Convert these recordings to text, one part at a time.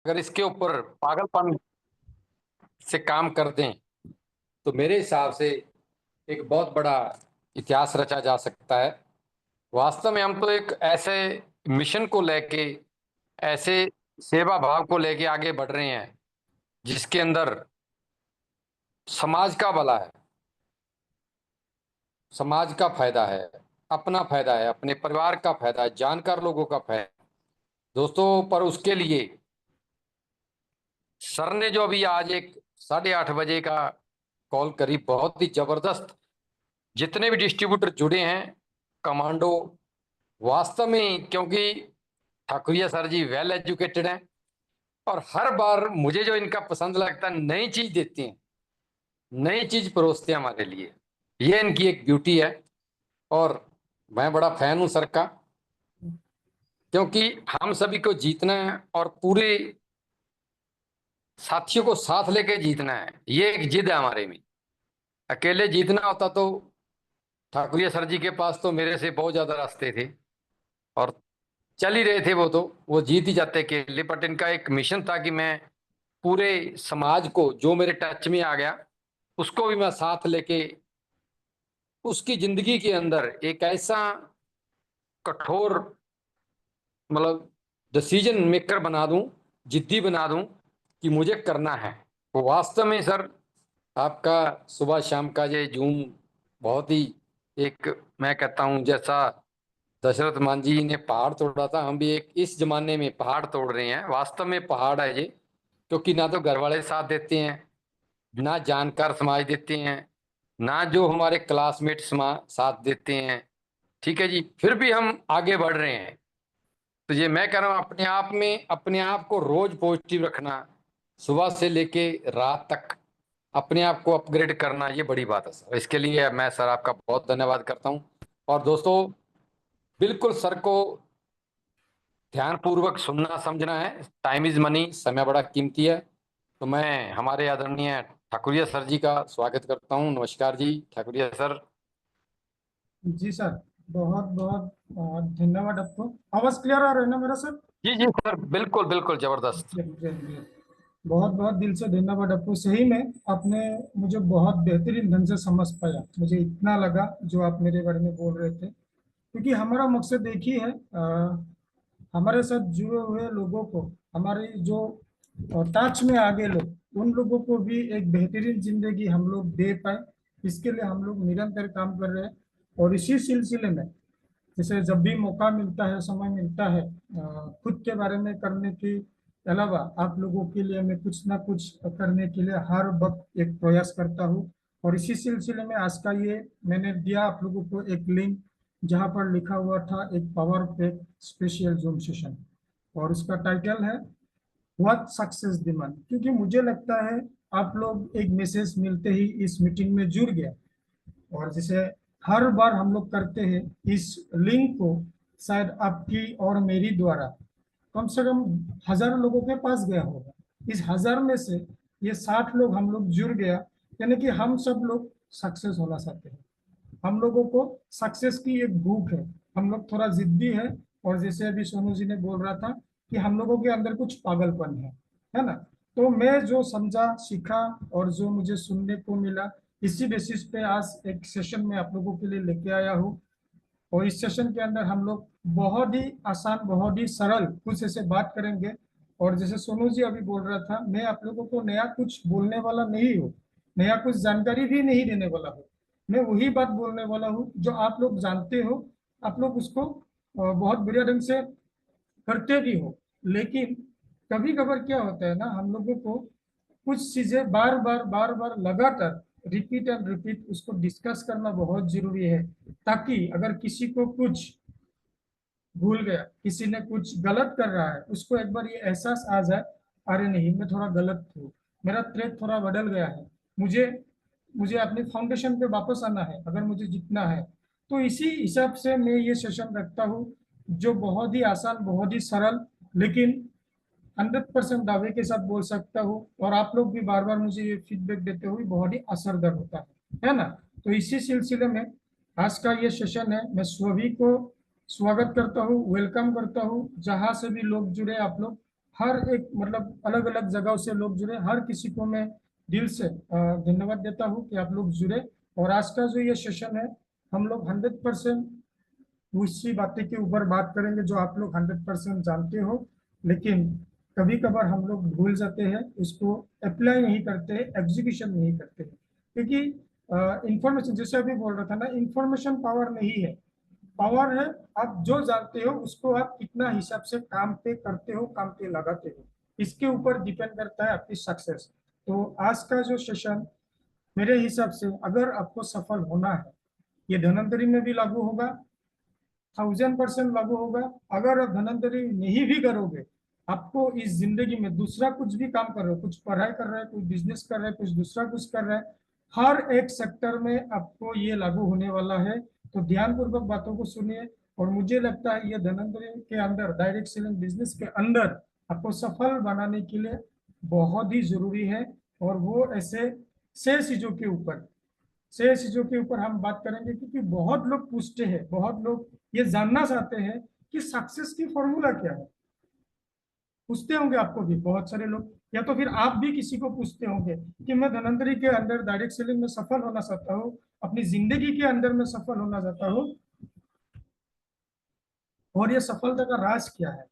अगर इसके ऊपर पागलपन से काम कर दें तो मेरे हिसाब से एक बहुत बड़ा इतिहास रचा जा सकता है। वास्तव में हम तो एक ऐसे मिशन को लेके, ऐसे सेवा भाव को लेके आगे बढ़ रहे हैं जिसके अंदर समाज का भला है, समाज का फायदा है, अपना फायदा है, अपने परिवार का फायदा है, जानकार लोगों का फायदा है। दोस्तों, पर उसके लिए सर ने जो अभी आज एक 8:30 बजे का कॉल करी, बहुत ही जबरदस्त। जितने भी डिस्ट्रीब्यूटर जुड़े हैं, कमांडो, वास्तव में, क्योंकि ठाकुरिया सर जी वेल एजुकेटेड हैं और हर बार मुझे जो इनका पसंद लगता है, नई चीज देते हैं, नई चीज परोसते हैं हमारे लिए। ये इनकी एक ब्यूटी है और मैं बड़ा फैन हूं सर का, क्योंकि हम सभी को जीतना है और पूरे साथियों को साथ लेके जीतना है। ये एक जिद है हमारे में। अकेले जीतना होता तो ठाकुरिया सर जी के पास तो मेरे से बहुत ज्यादा रास्ते थे और चल ही रहे थे, वो जीत ही जाते अकेले। बट इनका एक मिशन था कि मैं पूरे समाज को, जो मेरे टच में आ गया, उसको भी मैं साथ लेके उसकी जिंदगी के अंदर एक ऐसा कठोर, मतलब डिसीजन मेकर बना दूं, जिद्दी बना दूं कि मुझे करना है। वो वास्तव में सर, आपका सुबह शाम का ये जूम बहुत ही एक, मैं कहता हूं, जैसा दशरथ मान जी ने पहाड़ तोड़ा था, हम भी एक इस जमाने में पहाड़ तोड़ रहे हैं। वास्तव में पहाड़ है ये, क्योंकि ना तो घर वाले साथ देते हैं, ना जानकार समाज देते हैं, ना जो हमारे क्लासमेट समाज साथ देते हैं। ठीक है जी, फिर भी हम आगे बढ़ रहे हैं। तो ये मैं कह रहा हूं, अपने आप में अपने आप को रोज पॉजिटिव रखना, सुबह से लेके रात तक अपने आप को अपग्रेड करना, ये बड़ी बात है सर। इसके लिए मैं सर आपका बहुत धन्यवाद करता हूं। और दोस्तों, बिल्कुल सर को ध्यान पूर्वक सुनना समझना है। टाइम इज मनी, समय बड़ा कीमती है। तो मैं हमारे आदरणीय ठाकुरिया सर जी का स्वागत करता हूं। नमस्कार जी ठाकुरिया सर। जी सर, बहुत बहुत धन्यवाद आपको। आवाज क्लियर आ रहा है ना मेरा सर? जी जी सर, बिल्कुल बिल्कुल जबरदस्त। Great, great, great. बहुत बहुत दिल से धन्यवाद आपको। सही में आपने मुझे बहुत बेहतरीन ढंग से समझ पाया। मुझे इतना लगा जो आप मेरे बारे में बोल रहे थे, क्योंकि हमारा मकसद एक ही है, हमारे साथ जुड़े हुए लोगों को, हमारी जो टच में आगे लोग, उन लोगों को भी एक बेहतरीन जिंदगी हम लोग दे पाए। इसके लिए हम लोग निरंतर काम कर रहे हैं। और इसी सिलसिले में, जैसे जब भी मौका मिलता है, समय मिलता है, खुद के बारे में करने के अलावा आप लोगों के लिए मैं कुछ ना कुछ करने के लिए हर वक्त एक प्रयास करता हूँ। और इसी सिलसिले में आज का ये मैंने दिया आप लोगों को एक लिंक, जहाँ पर लिखा हुआ था एक power pack special zoom session, और उसका टाइटल है व्हाट सक्सेस डिमांड। क्योंकि मुझे लगता है आप लोग एक मैसेज मिलते ही इस मीटिंग में जुड़ गया। और जैसे हर बार हम लोग करते हैं, इस लिंक को शायद आपकी और मेरी द्वारा कम से कम हजारों लोगों के पास गया होगा। इस हजार में से ये 60 लोग हम लोग जुड़ गया, यानी कि हम सब लोग सक्सेस होना चाहते हैं। हम लोगों को सक्सेस की एक भूख है। हम लोग थोड़ा जिद्दी है। और जैसे अभी सोनू जी ने बोल रहा था कि हम लोगों के अंदर कुछ पागलपन है ना? तो मैं जो समझा, सीखा और जो मुझे सुनने को मिला, इसी बेसिस पे आज एक सेशन में आप लोगों के लिए लेके आया हूँ। और इस सेशन के अंदर हम लोग बहुत ही आसान, बहुत ही सरल कुछ ऐसे बात करेंगे। और जैसे सोनू जी अभी बोल रहा था, मैं आप लोगों को नया कुछ बोलने वाला नहीं हूँ, नया कुछ जानकारी भी नहीं देने वाला हूँ। मैं वही बात बोलने वाला हूँ जो आप लोग जानते हो। आप लोग उसको बहुत बढ़िया ढंग से करते भी हो। लेकिन कभी कभार क्या होता है ना, हम लोगों को कुछ चीजें बार बार लगातार रिपीट एंड रिपीट उसको डिस्कस करना बहुत जरूरी है, ताकि अगर किसी को कुछ भूल गया, किसी ने कुछ गलत कर रहा है, उसको एक बार ये एहसास आ जाए, अरे नहीं मैं थोड़ा गलत हूँ, मेरा ट्रैक थोड़ा बदल गया है, मुझे मुझे अपने फाउंडेशन पे वापस आना है अगर मुझे जीतना है। तो इसी हिसाब से मैं ये सेशन रखता हूँ, जो बहुत ही आसान, बहुत ही सरल, लेकिन 100% दावे के साथ बोल सकता हूँ, और आप लोग भी बार बार मुझे ये फीडबैक देते हुए बहुत ही असरदार होता है ना? तो इसी सिलसिले में आज का ये सेशन है। मैं सभी को स्वागत करता हूँ, वेलकम करता हूँ, जहां से भी लोग जुड़े आप लोग। हर एक मतलब अलग अलग जगहों से लोग जुड़े, हर किसी को मैं दिल से धन्यवाद देता हूँ कि आप लोग जुड़े। और आज का जो ये सेशन है, हम लोग 100% उसी बातें के ऊपर बात करेंगे जो आप लोग 100% जानते हो, लेकिन कभी कभार हम लोग भूल जाते हैं, उसको अप्लाई नहीं करते हैं, एग्जीक्यूशन नहीं करते हैं। क्योंकि इंफॉर्मेशन, जैसे अभी बोल रहा था ना, इंफॉर्मेशन पावर नहीं है, पावर है आप जो जानते हो उसको आप कितना हिसाब से काम पे करते हो, काम पे लगाते हो, इसके ऊपर डिपेंड करता है आपकी सक्सेस। तो आज का जो सेशन मेरे हिसाब से अगर आपको सफल होना है, ये धनंतरी में भी लागू होगा, 1000% लागू होगा। अगर आप धनंतरी नहीं भी करोगे, आपको इस जिंदगी में दूसरा कुछ भी काम कर रहे हो, कुछ पढ़ाई कर रहे हैं, कुछ बिजनेस कर रहे हैं, कुछ दूसरा कुछ कर रहे हैं, हर एक सेक्टर में आपको ये लागू होने वाला है। तो ध्यानपूर्वक बातों को सुनिए। और मुझे लगता है ये धनंतरी के अंदर, डायरेक्ट सेलिंग बिजनेस के अंदर आपको सफल बनाने के लिए बहुत ही जरूरी है। और वो ऐसे 6 चीजों के ऊपर, 6 चीजों के ऊपर हम बात करेंगे, क्योंकि बहुत लोग पूछते हैं, बहुत लोग ये जानना चाहते हैं कि सक्सेस की फॉर्मूला क्या है। पूछते होंगे आपको भी बहुत सारे लोग, या तो फिर आप भी किसी को पूछते होंगे कि मैं धनंतरी के अंदर डायरेक्ट सेलिंग में सफल होना चाहता हूँ, अपनी जिंदगी के अंदर में सफल होना चाहता हूँ, और ये सफलता का राज क्या है।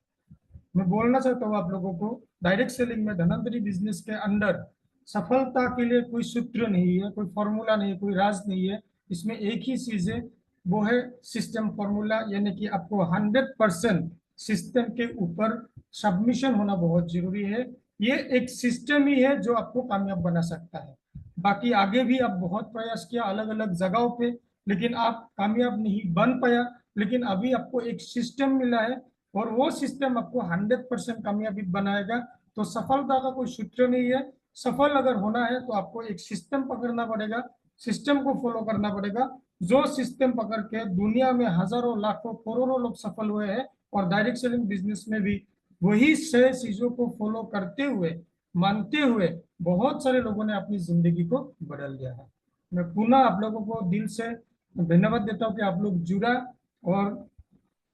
मैं बोलना चाहता हूँ आप लोगों को, डायरेक्ट सेलिंग में, धनंतरी बिजनेस के अंदर सफलता के लिए कोई सूत्र नहीं है, कोई फॉर्मूला नहीं है, कोई राज नहीं है। इसमें एक ही चीज है, वो है सिस्टम फॉर्मूला, यानी कि आपको 100% सिस्टम के ऊपर सबमिशन होना बहुत जरूरी है। ये एक सिस्टम ही है जो आपको कामयाब बना सकता है। बाकी आगे भी आप बहुत प्रयास किया अलग अलग जगहों पे, लेकिन आप कामयाब नहीं बन पाया। लेकिन अभी आपको एक सिस्टम मिला है, और वो सिस्टम आपको 100% कामयाबी बनाएगा। तो सफलता का कोई सूत्र नहीं है। सफल अगर होना है तो आपको एक सिस्टम पकड़ना पड़ेगा, सिस्टम को फॉलो करना पड़ेगा। जो सिस्टम पकड़ के दुनिया में हजारों लाखों करोड़ों लोग सफल हुए हैं, और डायरेक्ट सेलिंग बिजनेस में भी वही 6 चीजों को फॉलो करते हुए, मानते हुए, बहुत सारे लोगों ने अपनी जिंदगी को बदल दिया है। मैं पुनः आप लोगों को दिल से धन्यवाद देता हूँ कि आप लोग जुड़ा। और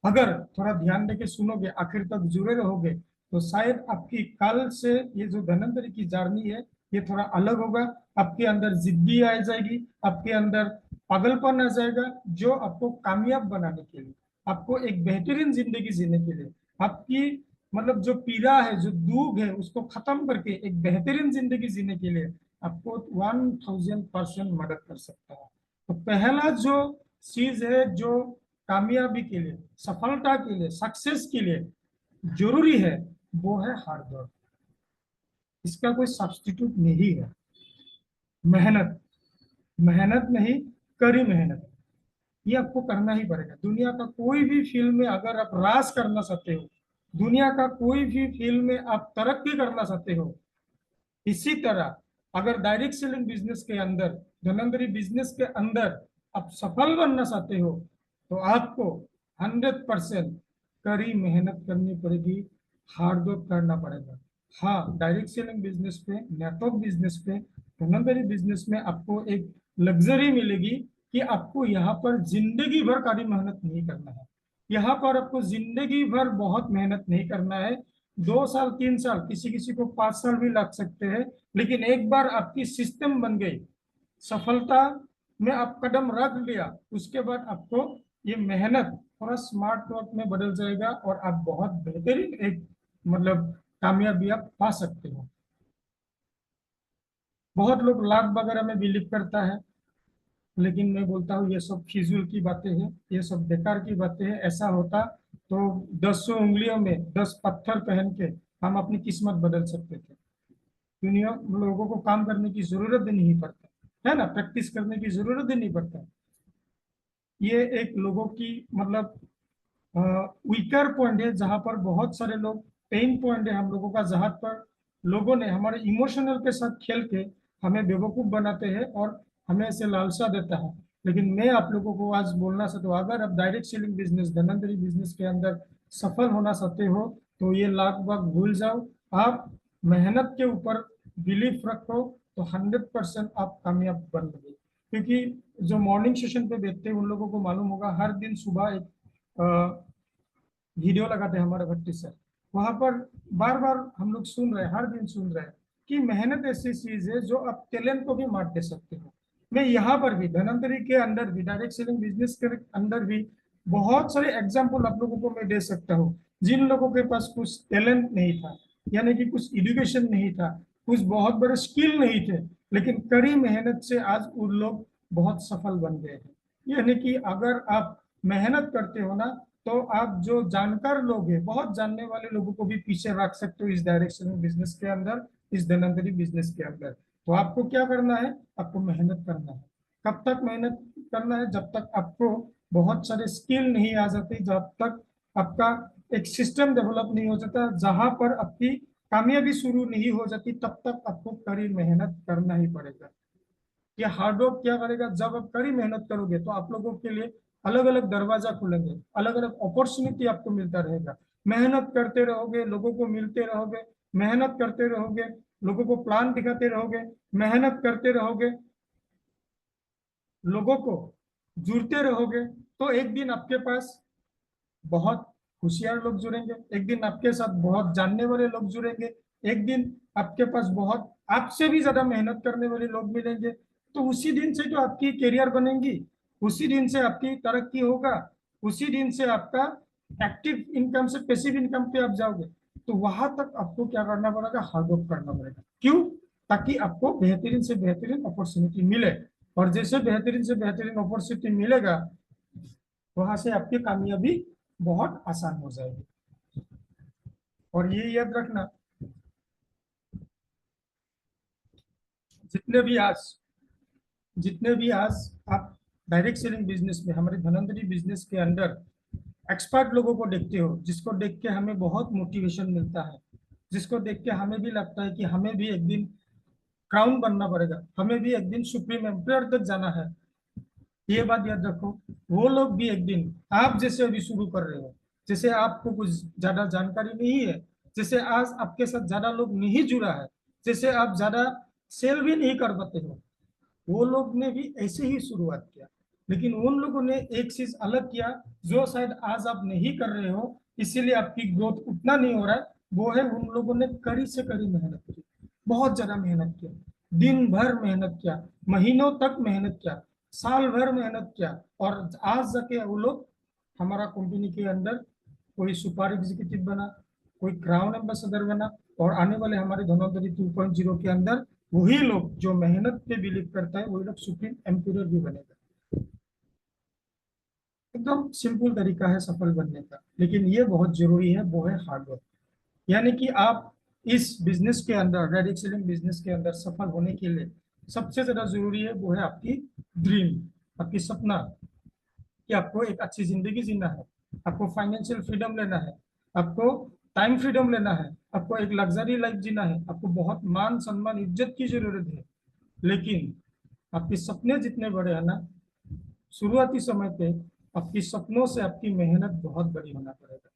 अगर थोड़ा ध्यान देके सुनोगे, आखिर तक जुड़े रहोगे, तो शायद आपकी कल से ये जो धनंतरी की जर्नी है, ये थोड़ा अलग होगा। आपके अंदर जिद्दी आ जाएगी, आपके अंदर पागलपन आ जाएगा, जो आपको कामयाब बनाने के लिए, आपको एक बेहतरीन जिंदगी जीने के लिए, आपकी मतलब जो पीड़ा है, जो दुख है, उसको खत्म करके एक बेहतरीन जिंदगी जीने के लिए आपको 1000% मदद कर सकता है। तो पहला जो चीज है, जो कामयाबी के लिए, सफलता के लिए, सक्सेस के लिए जरूरी है, वो है हार्ड वर्क। इसका कोई सब्स्टिट्यूट नहीं है। मेहनत, मेहनत नहीं, कड़ी मेहनत, ये आपको करना ही पड़ेगा। दुनिया का कोई भी फील्ड में अगर आप राज करना चाहते हो, दुनिया का कोई भी फील्ड में आप तरक्की करना चाहते हो, इसी तरह अगर डायरेक्ट सेलिंग बिजनेस के अंदर, धनंतरी बिजनेस के अंदर आप सफल बनना चाहते हो, तो आपको 100% कड़ी मेहनत करनी पड़ेगी, हार्ड वर्क करना पड़ेगा। हाँ, डायरेक्ट सेलिंग बिजनेस पे, नेटवर्क बिजनेस पे, धनंतरी बिजनेस में आपको एक लग्जरी मिलेगी कि आपको यहाँ पर जिंदगी भर कड़ी मेहनत नहीं करना है। यहाँ पर आपको जिंदगी भर बहुत मेहनत नहीं करना है। 2 साल, 3 साल, किसी किसी को 5 साल भी लग सकते हैं, लेकिन एक बार आपकी सिस्टम बन गई, सफलता में आप कदम रख लिया, उसके बाद आपको ये मेहनत थोड़ा स्मार्ट वर्क में बदल जाएगा, और आप बहुत बेहतरीन एक मतलब कामयाबी आप पा सकते हो। बहुत लोग लाख वगैरह में बिलीव करता है, लेकिन मैं बोलता हूँ ये सब फिजूल की बातें हैं, ये सब बेकार की बातें हैं। ऐसा होता तो 10 उंगलियों में 10 पत्थर पहन के हम अपनी किस्मत बदल सकते थे। दुनिया लोगों को काम करने की जरूरत ही नहीं पड़ता है ना, प्रैक्टिस करने की जरूरत ही नहीं पड़ता। ये एक लोगों की मतलब वीकर पॉइंट है, जहां पर बहुत सारे लोग, पेन पॉइंट है हम लोगों का, जहां पर लोगों ने हमारे इमोशनल के साथ खेल के हमें बेवकूफ बनाते हैं और हमें ऐसे लालसा देता है। लेकिन मैं आप लोगों को आज बोलना चाहता हूँ, अगर आप डायरेक्ट सेलिंग बिजनेस, धनंतरी बिजनेस के अंदर सफल होना चाहते हो, तो ये लाख बाग भूल जाओ। आप मेहनत के ऊपर बिलीफ रखो, तो 100% आप कामयाब बन लोगे। क्योंकि जो मॉर्निंग सेशन पे बैठते हैं उन लोगों को मालूम होगा, हर दिन सुबह एक वीडियो लगाते हैं हमारे भट्टी सर, वहां पर बार बार हम लोग सुन रहे हैं, हर दिन सुन रहे हैं कि मेहनत ऐसी चीज है जो आप टैलेंट को भी मात दे सकते हो। मैं यहाँ पर भी धनवंतरी के अंदर भी, डायरेक्ट सेलिंग बिजनेस के अंदर भी बहुत सारे एग्जाम्पल आप लोगों को मैं दे सकता हूँ, जिन लोगों के पास कुछ टैलेंट नहीं था, यानी कि कुछ एजुकेशन नहीं था, कुछ बहुत बड़े स्किल नहीं थे, लेकिन कड़ी मेहनत से आज उन लोग बहुत सफल बन गए हैं। यानी कि अगर आप मेहनत करते हो ना, तो आप जो जानकार लोग हैं, बहुत जानने वाले लोगों को भी पीछे रख सकते हो इस डायरेक्शन में बिजनेस के अंदर, इस धनवंतरी बिजनेस के अंदर। तो आपको क्या करना है? आपको मेहनत करना है। कब तक मेहनत करना है? जब तक आपको बहुत सारे स्किल नहीं आ जाते, जब तक आपका एक सिस्टम डेवलप नहीं हो जाता, जहां पर आपकी कामयाबी शुरू नहीं हो जाती, तब तक आपको कड़ी मेहनत करना ही पड़ेगा। ये हार्ड वर्क क्या करेगा? जब आप कड़ी मेहनत करोगे तो आप लोगों के लिए अलग अलग दरवाजा खुलेंगे, अलग अलग अपॉर्चुनिटी आपको मिलता रहेगा। मेहनत करते रहोगे, लोगों को मिलते रहोगे, मेहनत करते रहोगे, लोगों को प्लान दिखाते रहोगे, मेहनत करते रहोगे, लोगों को जुड़ते रहोगे, तो एक दिन आपके पास बहुत होशियार लोग जुड़ेंगे, एक दिन आपके साथ बहुत जानने वाले लोग जुड़ेंगे, एक दिन आपके पास बहुत आपसे भी ज्यादा मेहनत करने वाले लोग मिलेंगे। तो उसी दिन से तो आपकी करियर बनेंगी, उसी दिन से आपकी तरक्की होगा, उसी दिन से आपका एक्टिव इनकम से पैसिव इनकम पे आप जाओगे। तो वहां तक आपको क्या करना पड़ेगा? हार्डवर्क करना पड़ेगा। क्यों? ताकि आपको बेहतरीन से बेहतरीन अपॉर्चुनिटी मिले, और जैसे बेहतरीन से बेहतरीन अपॉर्चुनिटी मिलेगा, वहां से आपकी कामयाबी बहुत आसान हो जाएगी। और ये याद रखना, जितने भी आज जितने भी आज आप डायरेक्ट सेलिंग बिजनेस में, हमारे धनवंतरी बिजनेस के अंदर एक्सपर्ट लोगों को देखते हो, जिसको देख के हमें बहुत मोटिवेशन मिलता है, जिसको देख के हमें भी लगता है कि हमें भी एक दिन क्राउन बनना पड़ेगा, हमें भी एक दिन सुप्रीम एम्पायर तक जाना है। ये बात याद रखो, वो लोग भी एक दिन आप जैसे अभी शुरू कर रहे हो, जैसे आपको कुछ ज्यादा जानकारी नहीं है, जैसे आज आपके साथ ज्यादा लोग नहीं जुड़ा है, जैसे आप ज्यादा सेल भी नहीं कर पाते हो, वो लोग ने भी ऐसे ही शुरुआत किया। लेकिन उन लोगों ने एक चीज अलग किया, जो शायद आज आप नहीं कर रहे हो, इसीलिए आपकी ग्रोथ उतना नहीं हो रहा है। वो है, उन लोगों ने कड़ी से कड़ी मेहनत की, बहुत ज्यादा मेहनत किया, दिन भर मेहनत किया, महीनों तक मेहनत किया, साल भर मेहनत किया, और आज जाके वो लोग हमारा कंपनी के अंदर कोई सुपर एग्जीक्यूटिव बना, कोई क्राउन एम्बेसडर बना, और आने वाले हमारे धनवंतरी 2.0 के अंदर वही लोग जो मेहनत पे बिलीव करता है, वही लोग सुप्रीम एम्पायर भी बनेगा। एकदम सिंपल तरीका है सफल बनने का, लेकिन ये बहुत जरूरी है, वो है हार्डवर्क। यानी कि आप इस बिजनेस के अंदर, डायरेक्ट सेलिंग बिजनेस के अंदर सफल होने के लिए सबसे ज्यादा जरूरी है, वो है आपकी ड्रीम, आपकी सपना, कि आपको एक अच्छी जिंदगी जीना है, आपको फाइनेंशियल फ्रीडम लेना है, आपको टाइम फ्रीडम लेना है, आपको एक लग्जरी लाइफ जीना है, आपको बहुत मान सम्मान इज्जत की जरूरत है। लेकिन आपके सपने जितने बड़े हैं ना, शुरुआती समय पे आपकी सपनों से आपकी मेहनत बहुत बड़ी होना पड़ेगा।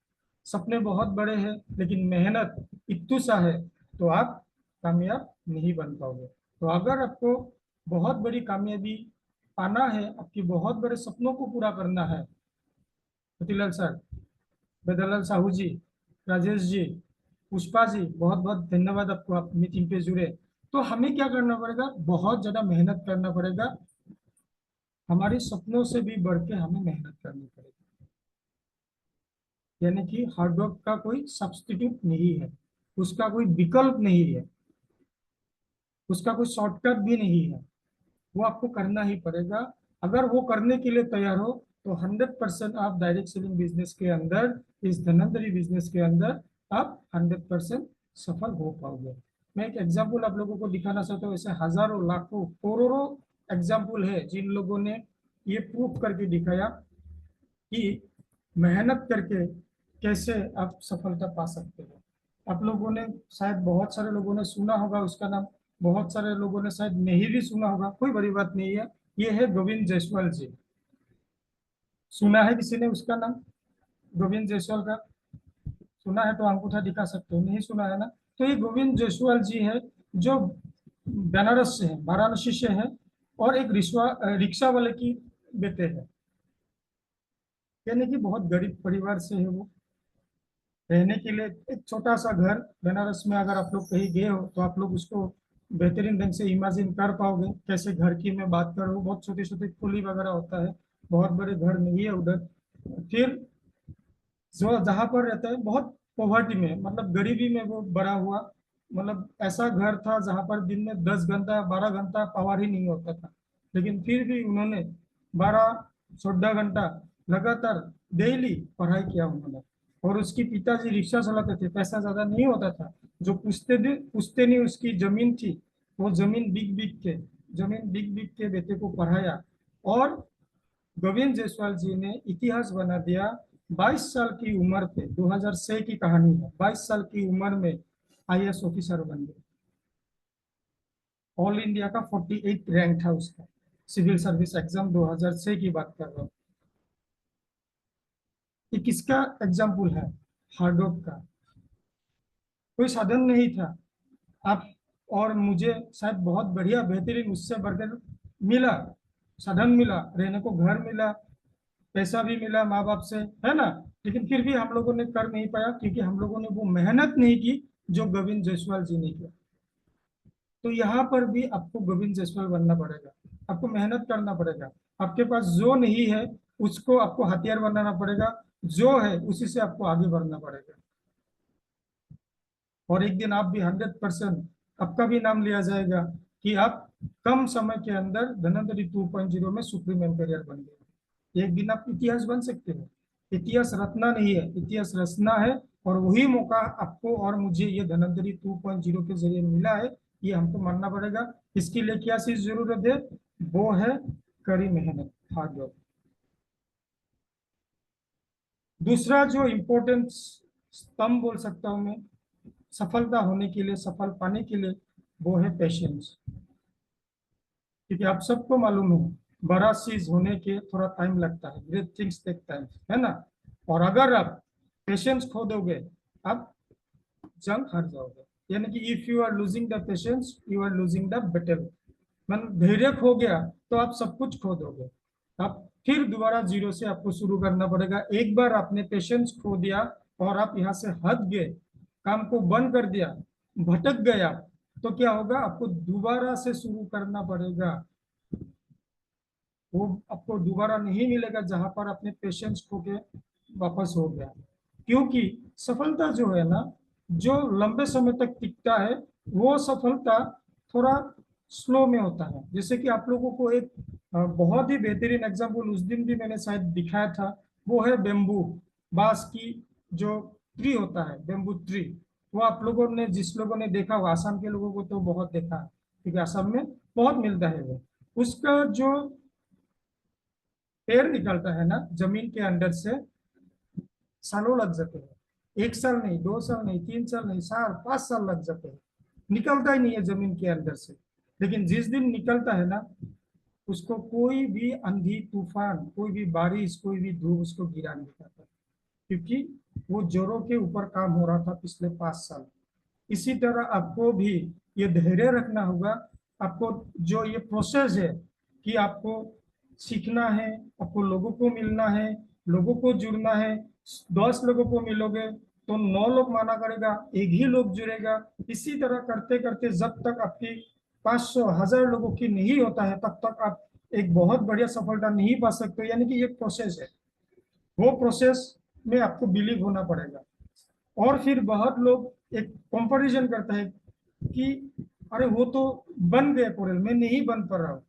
सपने बहुत बड़े हैं लेकिन मेहनत इतू सा है, तो आप कामयाब नहीं बन पाओगे। तो अगर आपको बहुत बड़ी कामयाबी पाना है, आपकी बहुत बड़े सपनों को पूरा करना है, मोतीलाल सर, बेदलाल साहू जी, राजेश जी, पुष्पा जी, बहुत बहुत धन्यवाद आपको, आप मीटिंग पे जुड़े। तो हमें क्या करना पड़ेगा? बहुत ज्यादा मेहनत करना पड़ेगा, हमारे सपनों से भी बढ़ के हमें मेहनत करनी पड़ेगी। यानी कि हार्डवर्क का कोई सब्स्टिट्यूट नहीं है, उसका कोई विकल्प नहीं है, उसका कोई शॉर्टकट भी नहीं है, वो आपको करना ही पड़ेगा। अगर वो करने के लिए तैयार हो, तो 100% आप डायरेक्ट सेलिंग बिजनेस के अंदर, इस धनवंतरी बिजनेस के अंदर आप 100% सफल हो पाओगे। मैं एक एग्जाम्पल आप लोगों को दिखाना चाहता हूँ, ऐसे हजारों लाखों करोड़ों एग्जाम्पल है जिन लोगों ने ये प्रूफ करके दिखाया कि मेहनत करके कैसे आप सफलता पा सकते हो। आप लोगों ने शायद, बहुत सारे लोगों ने सुना होगा उसका नाम, बहुत सारे लोगों ने शायद नहीं भी सुना होगा, कोई बड़ी बात नहीं है। ये है गोविंद जायसवाल जी। सुना है किसी ने उसका नाम, गोविंद जायसवाल का? सुना है तो अंगूठा दिखा सकते हो, नहीं सुना है ना? तो ये गोविंद जायसवाल जी है, जो बनारस से है, वाराणसी से है, और एक रिक्शा वाले की बेटे है, यानी कि बहुत गरीब परिवार से है वो। रहने के लिए एक छोटा सा घर बनारस में, अगर आप लोग कहीं गए हो तो आप लोग उसको बेहतरीन ढंग से इमेजिन कर पाओगे कैसे घर की मैं बात कर रहा हूँ। बहुत छोटे छोटे कुली वगैरह होता है, बहुत बड़े घर नहीं है उधर। फिर जो जहाँ पर रहता है बहुत पॉवर्टी में, मतलब गरीबी में वो बड़ा हुआ। मतलब ऐसा घर था जहाँ पर दिन में 10 घंटा 12 घंटा पावर ही नहीं होता था, लेकिन फिर भी उन्होंने 12 14 घंटा लगातार डेली पढ़ाई किया उन्होंने। और उसकी पिताजी रिक्शा चलाते थे, पैसा ज्यादा नहीं होता था, जो पूछते नहीं उसकी जमीन थी, वो जमीन बिक बिक के बेटे को पढ़ाया। और गोविंद जायसवाल जी ने इतिहास बना दिया। 22 साल की उम्र पे, 2006 की कहानी है, 22 साल की उम्र में आईएएस ऑफिसर बन गए। ऑल इंडिया का 48 रैंक था उसका, सिविल सर्विस एग्जाम 2006 की बात कर रहा हूँ। ये किसका एग्जाम्पल है? हार्डवर्क का। कोई साधन नहीं था। आप और मुझे शायद बहुत बढ़िया बेहतरीन उससे बढ़कर मिला, साधन मिला, रहने को घर मिला, पैसा भी मिला माँ बाप से, है ना। लेकिन फिर भी हम लोगों ने कर नहीं पाया, क्योंकि हम लोगों ने वो मेहनत नहीं की जो गोविंद जायसवाल जी ने किया। तो यहाँ पर भी आपको गोविंद जायसवाल बनना पड़ेगा, आपको मेहनत करना पड़ेगा। आपके पास जो नहीं है उसको आपको हथियार बनाना पड़ेगा, जो है उसी से आपको आगे बढ़ना पड़ेगा। और एक दिन आप भी 100% आपका भी नाम लिया जाएगा कि आप कम समय के अंदर धनंतरी 2.0 में सुप्रीम एम्पेयर बन गए। एक दिन आप इतिहास बन सकते हो। इतिहास रचना नहीं है, इतिहास रचना है। और वही मौका आपको और मुझे ये धनंतरी 2.0 के जरिए मिला है, ये हमको मानना पड़ेगा। इसके लिए क्या चीज जरूरत है? वो है कड़ी मेहनत, हार्ड वर्क। दूसरा जो इम्पोर्टेंट स्तंभ बोल सकता हूं मैं सफलता होने के लिए, सफल पाने के लिए, वो है पेशेंस। क्योंकि आप सबको मालूम है बड़ा चीज होने के थोड़ा टाइम लगता है, ग्रेट थिंग्स टेक टाइम, है ना। और अगर आप पेशेंस खो दोगे, आप जंग हार जाओगे। यानी कि if you are losing the patience you are losing the battle. मन धैर्य खो गया तो आप सब कुछ खो दोगे। आप फिर दोबारा जीरो से आपको शुरू करना पड़ेगा। एक बार आपने पेशेंस खो दिया और आप यहाँ से हट गए, काम को बंद कर दिया, भटक गया, तो क्या होगा? आपको दोबारा से शुरू करना पड़ेगा। वो आपको दोबारा नहीं मिलेगा जहां पर अपने पेशेंस खो के वापस हो गया। क्योंकि सफलता जो है ना, जो लंबे समय तक टिकता है, वो सफलता थोड़ा स्लो में होता है। जैसे कि आप लोगों को एक बहुत ही बेहतरीन एग्जांपल उस दिन भी मैंने शायद दिखाया था, वो है बेम्बू, बांस की जो ट्री होता है, बेम्बू ट्री। वो आप लोगों ने, जिस लोगों ने देखा वो, आसाम के लोगों को तो बहुत देखा है, क्योंकि आसाम में बहुत मिलता है वो। उसका जो पेड़ निकलता है ना जमीन के अंदर से, सालों लग जाते हैं। 1 साल नहीं, 2 साल नहीं, 3 साल नहीं, 4 5 साल लग जाते हैं। निकलता ही नहीं है जमीन के अंदर से। लेकिन जिस दिन निकलता है ना, उसको कोई भी आंधी तूफान, कोई भी बारिश, कोई भी धूप उसको गिरा नहीं पाता, क्योंकि वो जोरों के ऊपर काम हो रहा था पिछले 5 साल। इसी तरह आपको भी ये धैर्य रखना होगा। आपको जो ये प्रोसेस है कि आपको सीखना है, आपको लोगों को मिलना है, लोगों को जुड़ना है। 10 लोगों को मिलोगे तो 9 लोग माना करेगा, एक ही लोग जुड़ेगा। इसी तरह करते करते जब तक आपकी 500 1000 लोगों की नहीं होता है, तब तक आप एक बहुत बढ़िया सफलता नहीं पा सकते। यानी कि ये प्रोसेस है, वो प्रोसेस में आपको बिलीव होना पड़ेगा। और फिर बहुत लोग एक कंपैरिजन करते हैं कि अरे वो तो बन गए कोरल, मैं नहीं बन पा रहा हूँ।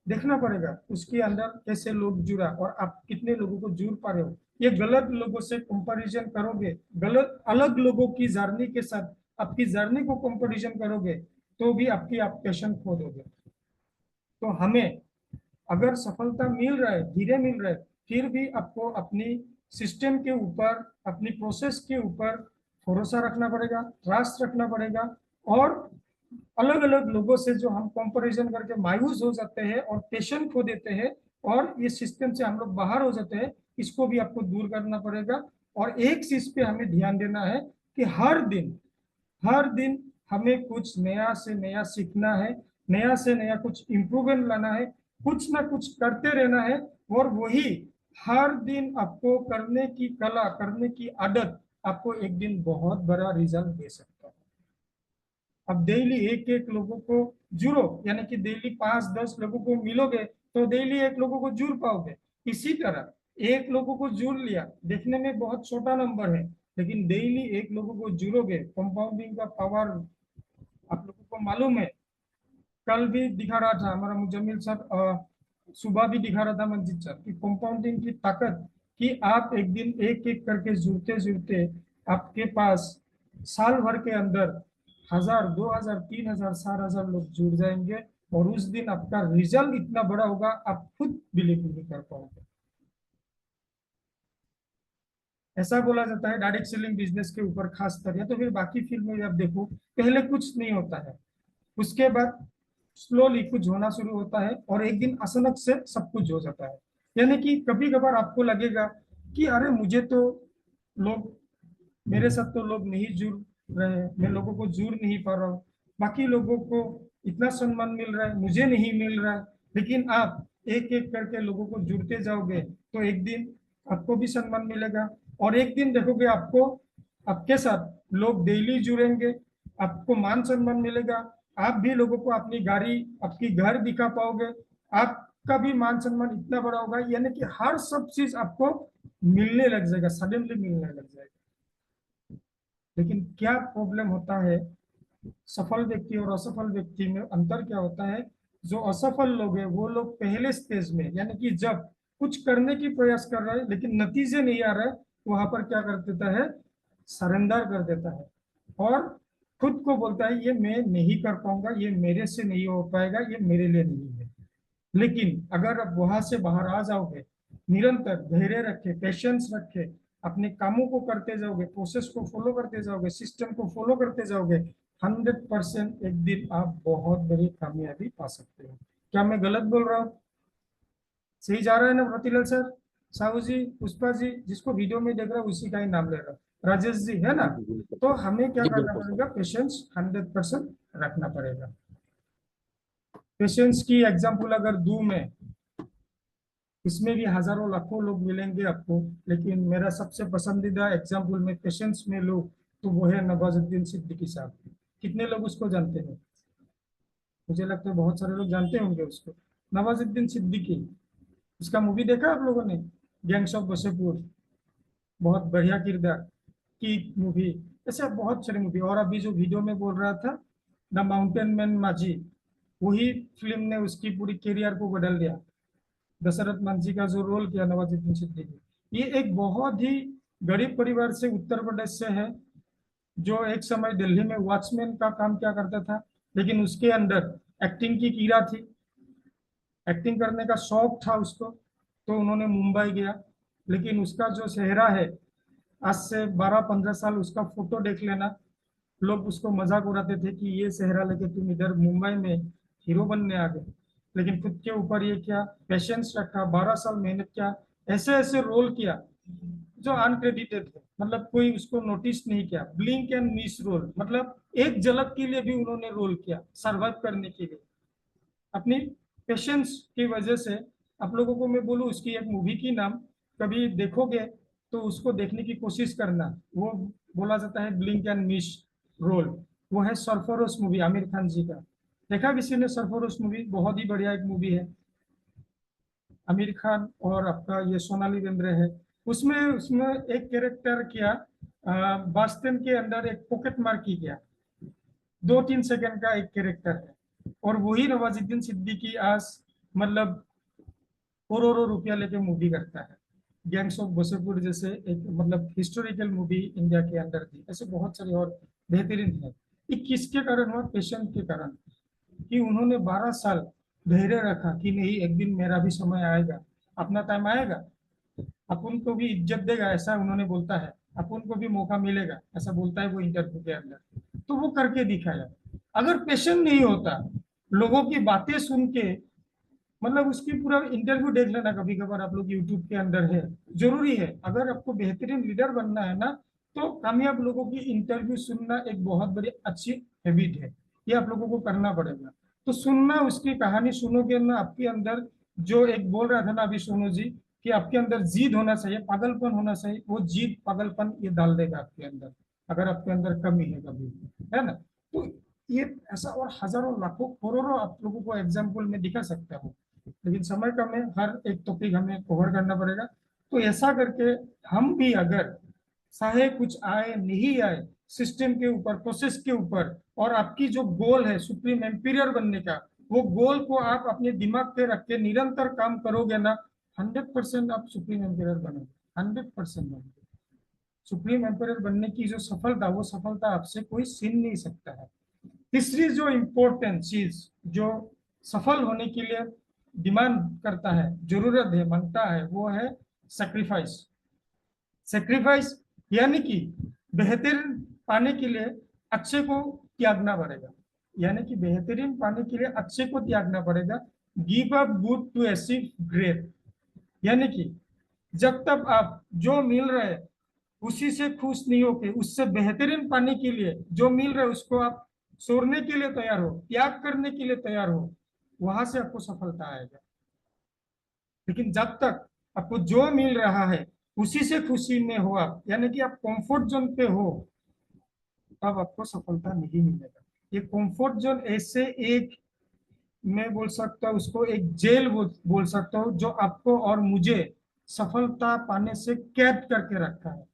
देखना पड़ेगा उसके अंदर कैसे लोग जुड़ा और आप कितने लोगों को जुड़ पा रहे हो। ये गलत लोगों से कंपैरिजन करोगे, गलत अलग लोगों की जर्नी के साथ आपकी जर्नी को कंपैरिजन करोगे, तो भी आपकी आप पैशन खो दोगे। तो हमें अगर सफलता मिल रहा है, धीरे मिल रहा है, फिर भी आपको अपनी सिस्टम के ऊपर, अपनी प्रोसेस के ऊपर भरोसा रखना पड़ेगा, ट्रस्ट रखना पड़ेगा। और अलग अलग लोगों से जो हम कंपैरिजन करके मायूस हो जाते हैं और पेशेंस खो देते हैं और ये सिस्टम से हम लोग बाहर हो जाते हैं, इसको भी आपको दूर करना पड़ेगा। और एक चीज पे हमें ध्यान देना है कि हर दिन हमें कुछ नया से नया सीखना है, नया से नया कुछ इम्प्रूवमेंट लाना है, कुछ ना कुछ करते रहना है। और वही हर दिन आपको करने की कला, करने की आदत आपको एक दिन बहुत बड़ा रिजल्ट दे सकता है। अब डेली एक एक लोगों को जुड़ो, यानी कि डेली 5-10 लोगों को मिलोगे तो डेली एक लोगों को जुड़ पाओगे। इसी तरह एक लोगों को जुड़ लिया, देखने में बहुत छोटा नंबर है, लेकिन डेली एक लोगों को जुड़ोगे, कंपाउंडिंग का पावर आप लोगों को मालूम है। कल भी दिखा रहा था हमारा मुजम्मिल सर, सुबह भी दिखा रहा था मंजित सर की कंपाउंडिंग की ताकत, कि आप एक दिन एक एक करके जुड़ते जुड़ते आपके पास साल भर के अंदर 1000, 2000, 3000, 4000 लोग जुड़ जाएंगे, और उस दिन आपका रिजल्ट इतना बड़ा होगा आप खुद बिलीव नहीं कर पाओगे। ऐसा बोला जाता है डायरेक्ट सेलिंग बिजनेस के ऊपर खास कर, या तो फिर बाकी फील्ड में आप देखो, पहले कुछ नहीं होता है, उसके बाद स्लोली कुछ होना शुरू होता है, और एक दिन अचानक से सब कुछ हो जाता है। यानी कि कभी कभार आपको लगेगा कि अरे मुझे तो लोग, मेरे साथ तो लोग नहीं जुड़ रहे हैं, मैं लोगों को जुड़ नहीं पा रहा हूँ, बाकी लोगों को इतना सम्मान मिल रहा है, मुझे नहीं मिल रहा है। लेकिन आप एक एक करके लोगों को जुड़ते जाओगे तो एक दिन आपको भी सम्मान मिलेगा, और एक दिन देखोगे आपको, आपके साथ लोग डेली जुड़ेंगे, आपको मान सम्मान मिलेगा, आप भी लोगों को अपनी गाड़ी, आपकी घर दिखा पाओगे, आपका भी मान सम्मान इतना बड़ा होगा, यानी कि हर सब चीज आपको मिलने लग जाएगा, सडनली मिलने लग जाएगा। लेकिन क्या प्रॉब्लम होता है, सफल व्यक्ति और असफल व्यक्ति में अंतर क्या होता है? जो असफल लोग हैं वो लोग पहले स्टेज में, यानी कि जब कुछ करने की प्रयास कर रहे हैं लेकिन नतीजे नहीं आ रहे, वहां पर क्या कर देता है, सरेंडर कर देता है, और खुद को बोलता है ये मैं नहीं कर पाऊंगा, ये मेरे से नहीं हो पाएगा, ये मेरे लिए नहीं है। लेकिन अगर आप वहां से बाहर आ जाओगे, निरंतर धैर्य रखे, पेशेंस रखे, अपने कामों को करते जाओगे, प्रोसेस को फॉलो करते जाओगे, सिस्टम को फॉलो करते जाओगे, 100% एक दिन आप बहुत बड़ी कामयाबी पा सकते हो। क्या मैं गलत बोल रहा हूँ? सही जा रहा है ना रतिलाल सर, साहू जी, पुष्पा जी, जिसको वीडियो में देख रहा है उसी का ही नाम ले रहा हूँ, राजेश जी, है ना? जी जी बिल्कुल तो सर। हमें क्या जी करना बिल्कुल सर। पड़ेगा, पेशेंस 100% रखना पड़ेगा। पेशेंस की एग्जाम्पल अगर दूं मैं, इसमें भी हजारों लाखों लोग मिलेंगे आपको, लेकिन मेरा सबसे पसंदीदा एग्जाम्पल में पेशेंस में लो तो वो है नवाजुद्दीन सिद्दीकी साहब। कितने लोग उसको जानते हैं? मुझे लगता है बहुत सारे लोग जानते होंगे उसको। नवाजुद्दीन सिद्दीकी, उसका मूवी देखा आप लोगों ने, गैंग्स ऑफ वसेपुर, बहुत बढ़िया किरदार की मूवी। ऐसे बहुत सारी मूवी, और अभी जो वीडियो में बोल रहा था, द माउंटेन मैन माझी, वही फिल्म ने उसकी पूरी करियर को बदल दिया। दशरथ मांझी का जो रोल किया नवाजुद्दीन सिद्दीकी, ये एक बहुत ही गरीब परिवार से, उत्तर प्रदेश से है, जो एक समय दिल्ली में वॉचमैन का काम किया करता था, लेकिन उसके अंदर एक्टिंग की कीड़ा थी, एक्टिंग करने का शौक था उसको, तो उन्होंने मुंबई गया। लेकिन उसका जो चेहरा है, आज से 12-15 साल उसका फोटो देख लेना, लोग उसको मजाक उड़ाते थे कि ये चेहरा लेके तुम इधर मुंबई में हीरो बनने आ गए। लेकिन खुद के ऊपर ये क्या पेशेंस रखा, 12 साल मेहनत किया, ऐसे ऐसे रोल किया जो अनक्रेडिटेड थे, मतलब कोई उसको नोटिस नहीं किया, ब्लिंक एंड मिस रोल, मतलब एक झलक के लिए भी उन्होंने रोल किया सर्वाइव करने के लिए, अपनी पेशेंस की वजह से। आप लोगों को मैं बोलूँ उसकी एक मूवी की नाम, कभी देखोगे तो उसको देखने की कोशिश करना, वो बोला जाता है ब्लिंक एंड मिस रोल। वो है सरफरोश मूवी, आमिर खान जी का। देखा किसी ने सरफरोश मूवी? बहुत ही बढ़िया एक मूवी है, आमिर खान और आपका ये सोनाली बेंद्रे है उसमें। उसमें एक कैरेक्टर किया, बास्टन के अंदर एक पॉकेट मार की गया, 2-3 सेकंड का एक कैरेक्टर है, और वही नवाजुद्दीन सिद्दीकी आज मतलब करोड़ों रुपया लेके मूवी करता है। गैंग्स ऑफ वसेपुर जैसे एक मतलब हिस्टोरिकल मूवी इंडिया के अंदर थी, ऐसे बहुत सारे और बेहतरीन है। ये किसके कारण हुआ? पेशेंट के कारण, कि उन्होंने 12 साल धैर्य रखा कि नहीं एक दिन मेरा भी समय आएगा, अपना टाइम आएगा, अपन को भी इज्जत देगा, ऐसा उन्होंने बोलता है, अपन को भी मौका मिलेगा, ऐसा बोलता है वो इंटरव्यू के अंदर। तो वो करके दिखाया। अगर पेशेंट नहीं होता, लोगों की बातें सुन के, मतलब उसकी पूरा इंटरव्यू देख लेना कभी कभार, आप लोग यूट्यूब के अंदर है, जरूरी है। अगर आपको बेहतरीन लीडर बनना है ना, तो कामयाब लोगों की इंटरव्यू सुनना एक बहुत बड़ी अच्छी हैबिट है, ये आप लोगों को करना पड़ेगा। तो सुनना, उसकी कहानी सुनोगे ना, आपके अंदर जो एक बोल रहा था ना अभी सोनू जी, कि आपके अंदर जिद होना चाहिए, पागलपन होना चाहिए, वो जिद पागलपन ये डाल देगा आपके अंदर, अगर आपके अंदर कमी है कभी, है ना। तो ये ऐसा और हजारों लाखों करोड़ों आप लोगों को एग्जाम्पल में दिखा सकता हूँ, लेकिन समय कम है, हर एक टॉपिक हमें कवर करना पड़ेगा। तो ऐसा करके हम भी अगर चाहे कुछ आए नहीं आए सिस्टम के ऊपर, प्रोसेस के ऊपर, और आपकी जो गोल है सुप्रीम एम्पीरियर बनने का, वो गोल को आप अपने दिमाग पे रख के निरंतर काम करोगे ना, 100% आप सुप्रीम एम्पीरियर बनोगे, 100% बनोगे। सुप्रीम एम्पीरियर बनने की जो सफलता, वो सफलता आपसे कोई छीन नहीं सकता है। तीसरी जो इम्पोर्टेंट चीज जो सफल होने के लिए डिमांड करता है, जरूरत है, मांगता है, वो है सेक्रीफाइस। सेक्रीफाइस यानी कि बेहतरीन पाने के लिए अच्छे को त्यागना पड़ेगा, यानी कि बेहतरीन पाने के लिए अच्छे को त्यागना पड़ेगा। Give up good to achieve great, यानी कि जब तक आप जो मिल रहे हैं उसी से खुश नहीं होके, उससे बेहतरीन पाने के लिए जो मिल रहा है उसको आप छोड़ने के लिए तैयार हो, त्याग करने के लिए तैयार हो, वहां से आपको सफलता आएगा। लेकिन जब तक आपको जो मिल रहा है उसी से खुशी में हो आप, यानी कि आप कंफर्ट जोन पे हो, तब आपको सफलता नहीं मिलेगा। ये कंफर्ट जोन ऐसे एक, मैं बोल सकता हूँ उसको एक जेल बोल सकता हूँ, जो आपको और मुझे सफलता पाने से कैद करके रखा है।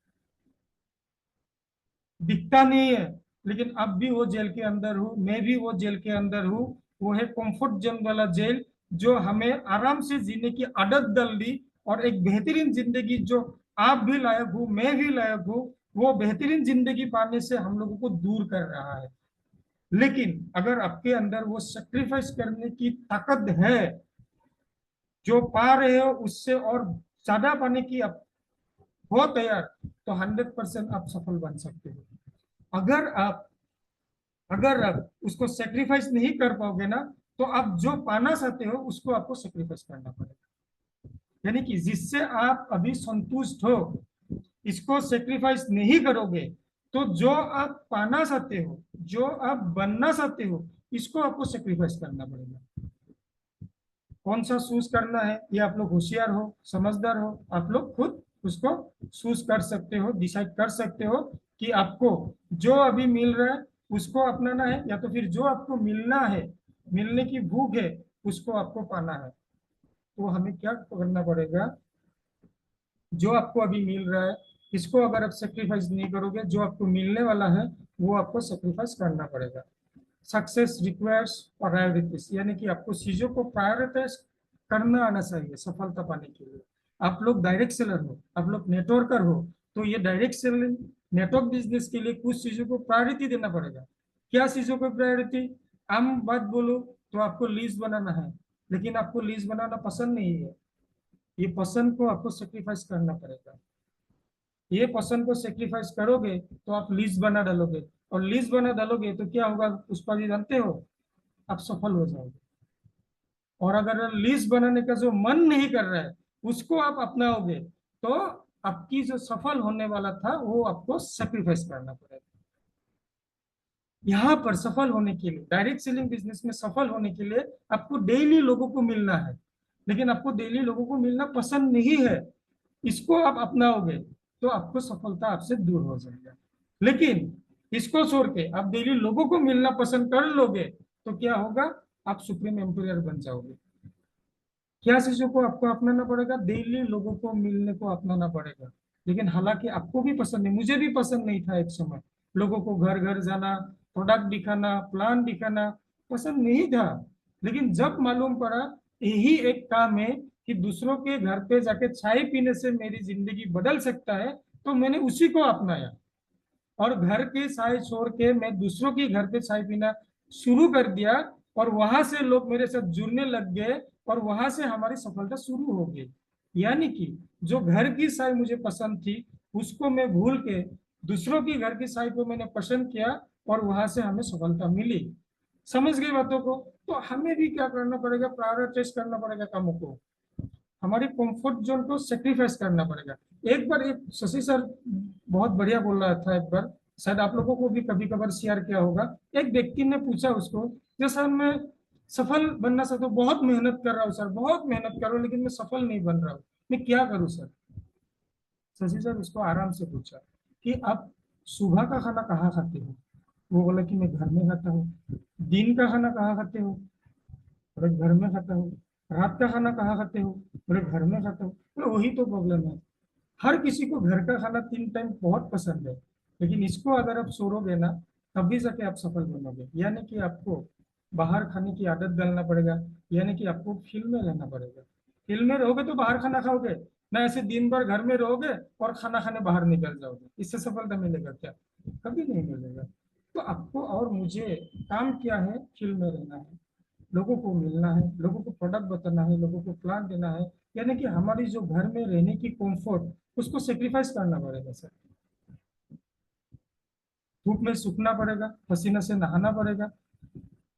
दिखता नहीं है, लेकिन अब भी वो जेल के अंदर हूँ, मैं भी वो जेल के अंदर हूँ। वो है कंफर्ट जोन वाला जेल, जो हमें आराम से जीने की आदत डाल दी, और एक बेहतरीन जिंदगी जो आप भी लायक हो, मैं भी लायक हूँ, वो बेहतरीन जिंदगी पाने से हम लोगों को दूर कर रहा है। लेकिन अगर आपके अंदर वो सेक्रीफाइस करने की ताकत है, जो पा रहे हो उससे और ज्यादा पाने की आप हो तैयार, तो 100% आप सफल बन सकते हो। अगर आप उसको सेक्रीफाइस नहीं कर पाओगे ना, तो आप जो पाना चाहते हो उसको आपको सेक्रीफाइस करना पड़ेगा। यानी कि जिससे आप अभी संतुष्ट हो, इसको सेक्रीफाइस नहीं करोगे, तो जो आप पाना चाहते हो, जो आप बनना चाहते हो, इसको आपको सेक्रीफाइस करना पड़ेगा। कौन सा चूज करना है, ये आप लोग होशियार हो, समझदार हो, आप लोग खुद उसको चूज कर सकते हो, डिसाइड कर सकते हो कि आपको जो अभी मिल रहा है उसको अपनाना है, या तो फिर जो आपको मिलना है, मिलने की भूख है, उसको आपको पाना है। तो हमें क्या करना पड़ेगा, जो आपको अभी मिल रहा है इसको अगर आप सेक्रीफाइस नहीं करोगे, जो आपको मिलने वाला है वो आपको सेक्रीफाइस करना पड़ेगा। सक्सेस रिक्वायर्स प्रायोरिटीज, यानी कि आपको चीजों को प्रायोरिटाइज करना आना चाहिए सफलता पाने के लिए। आप लोग डायरेक्ट सेलर हो, आप लोग नेटवर्कर हो, तो ये डायरेक्ट सेलिंग नेटवर्क बिजनेस के लिए कुछ चीजों को प्रायोरिटी देना पड़ेगा। क्या चीजों को प्रायोरिटी, आम बात बोलो तो आपको लिस्ट बनाना है, लेकिन आपको लिस्ट बनाना पसंद नहीं है, ये पसंद को आपको सेक्रीफाइस करना पड़ेगा। ये पसंद को सेक्रीफाइस करोगे तो आप लिस्ट बना डालोगे, और लिस्ट बना डालोगे तो क्या होगा पुष्पा जी जानते हो, आप सफल हो जाओगे। और अगर लिस्ट बनाने का जो मन नहीं कर रहा है उसको आप अपनाओगे, तो आपकी जो सफल होने वाला था वो आपको सेक्रीफाइस करना पड़ेगा। यहाँ पर सफल होने के लिए, डायरेक्ट सेलिंग बिजनेस में सफल होने के लिए आपको डेली लोगों को मिलना है, लेकिन आपको डेली लोगों को मिलना पसंद नहीं है, इसको आप अपनाओगे तो आपको सफलता आपसे दूर हो जाएगा। लेकिन इसको छोड़ के आप डेली लोगों को मिलना पसंद कर लोगे, तो क्या होगा, आप सुप्रीम एम्पिरियर बन जाओगे। क्या चीजों को आपको अपनाना पड़ेगा, डेली लोगों को मिलने को अपनाना पड़ेगा। लेकिन हालांकि आपको भी पसंद नहीं, मुझे भी पसंद नहीं था एक समय, लोगों को घर घर जाना, प्रोडक्ट दिखाना, प्लान दिखाना, पसंद नहीं था। लेकिन जब मालूम पड़ा यही एक काम है कि दूसरों के घर पे जाके चाय पीने से मेरी जिंदगी बदल सकता है, तो मैंने उसी को अपनाया, और घर के चाय छोड़ के मैं दूसरों के घर पे चाय पीना शुरू कर दिया, और वहां से लोग मेरे साथ जुड़ने लग गए, और वहां से हमारी सफलता शुरू हो गई। यानी कि जो घर की चाय मुझे पसंद थी उसको मैं भूल के दूसरों की घर की चाय को मैंने पसंद किया, और वहां से हमें सफलता मिली। समझ गई बातों को। तो हमें भी क्या करना पड़ेगा, प्रायोरिटाइज करना पड़ेगा कामों को, हमारी कंफर्ट जोन को सेक्रीफाइस करना पड़ेगा। एक बार एक शशि सर बहुत बढ़िया बोल रहा था, एक बार शायद आप लोगों को भी कभी कभार शेयर किया होगा। एक व्यक्ति ने पूछा उसको, जो सर मैं सफल बनना चाहता हूँ, बहुत मेहनत कर रहा हूँ सर, बहुत मेहनत कर रहा हूँ, लेकिन मैं सफल नहीं बन रहा हूँ। मैं क्या करूं सर? शशि सर उसको आराम से पूछा कि आप सुबह का खाना कहाँ खाते हो? वो बोला कि मैं घर में खाता हूँ। दिन का खाना कहाँ खाते हो? बोले घर में खाता हूँ। रात का खाना कहाँ खाते हो? बोले घर में खाता हूँ। बोले वही तो प्रॉब्लम है, हर किसी को घर का खाना 3 टाइम बहुत पसंद है, लेकिन इसको अगर आप छोड़ोगे ना, तभी जाके आप सफल बनोगे। यानी कि आपको बाहर खाने की आदत डालना पड़ेगा, यानी कि आपको फील्ड में रहना पड़ेगा। फील्ड में रहोगे तो बाहर खाना खाओगे ना, ऐसे दिन भर घर में रहोगे और खाना खाने बाहर निकल जाओगे, इससे सफलता मिलेगा क्या? कभी नहीं मिलेगा। तो आपको और मुझे काम क्या है? फील्ड में रहना है, लोगों को मिलना है, लोगों को प्रोडक्ट बताना है, लोगों को प्लान देना है। यानी कि हमारी जो घर में रहने की कंफर्ट, उसको सेक्रीफाइस करना पड़ेगा सर। धूप में सूखना पड़ेगा, पसीने से नहाना पड़ेगा,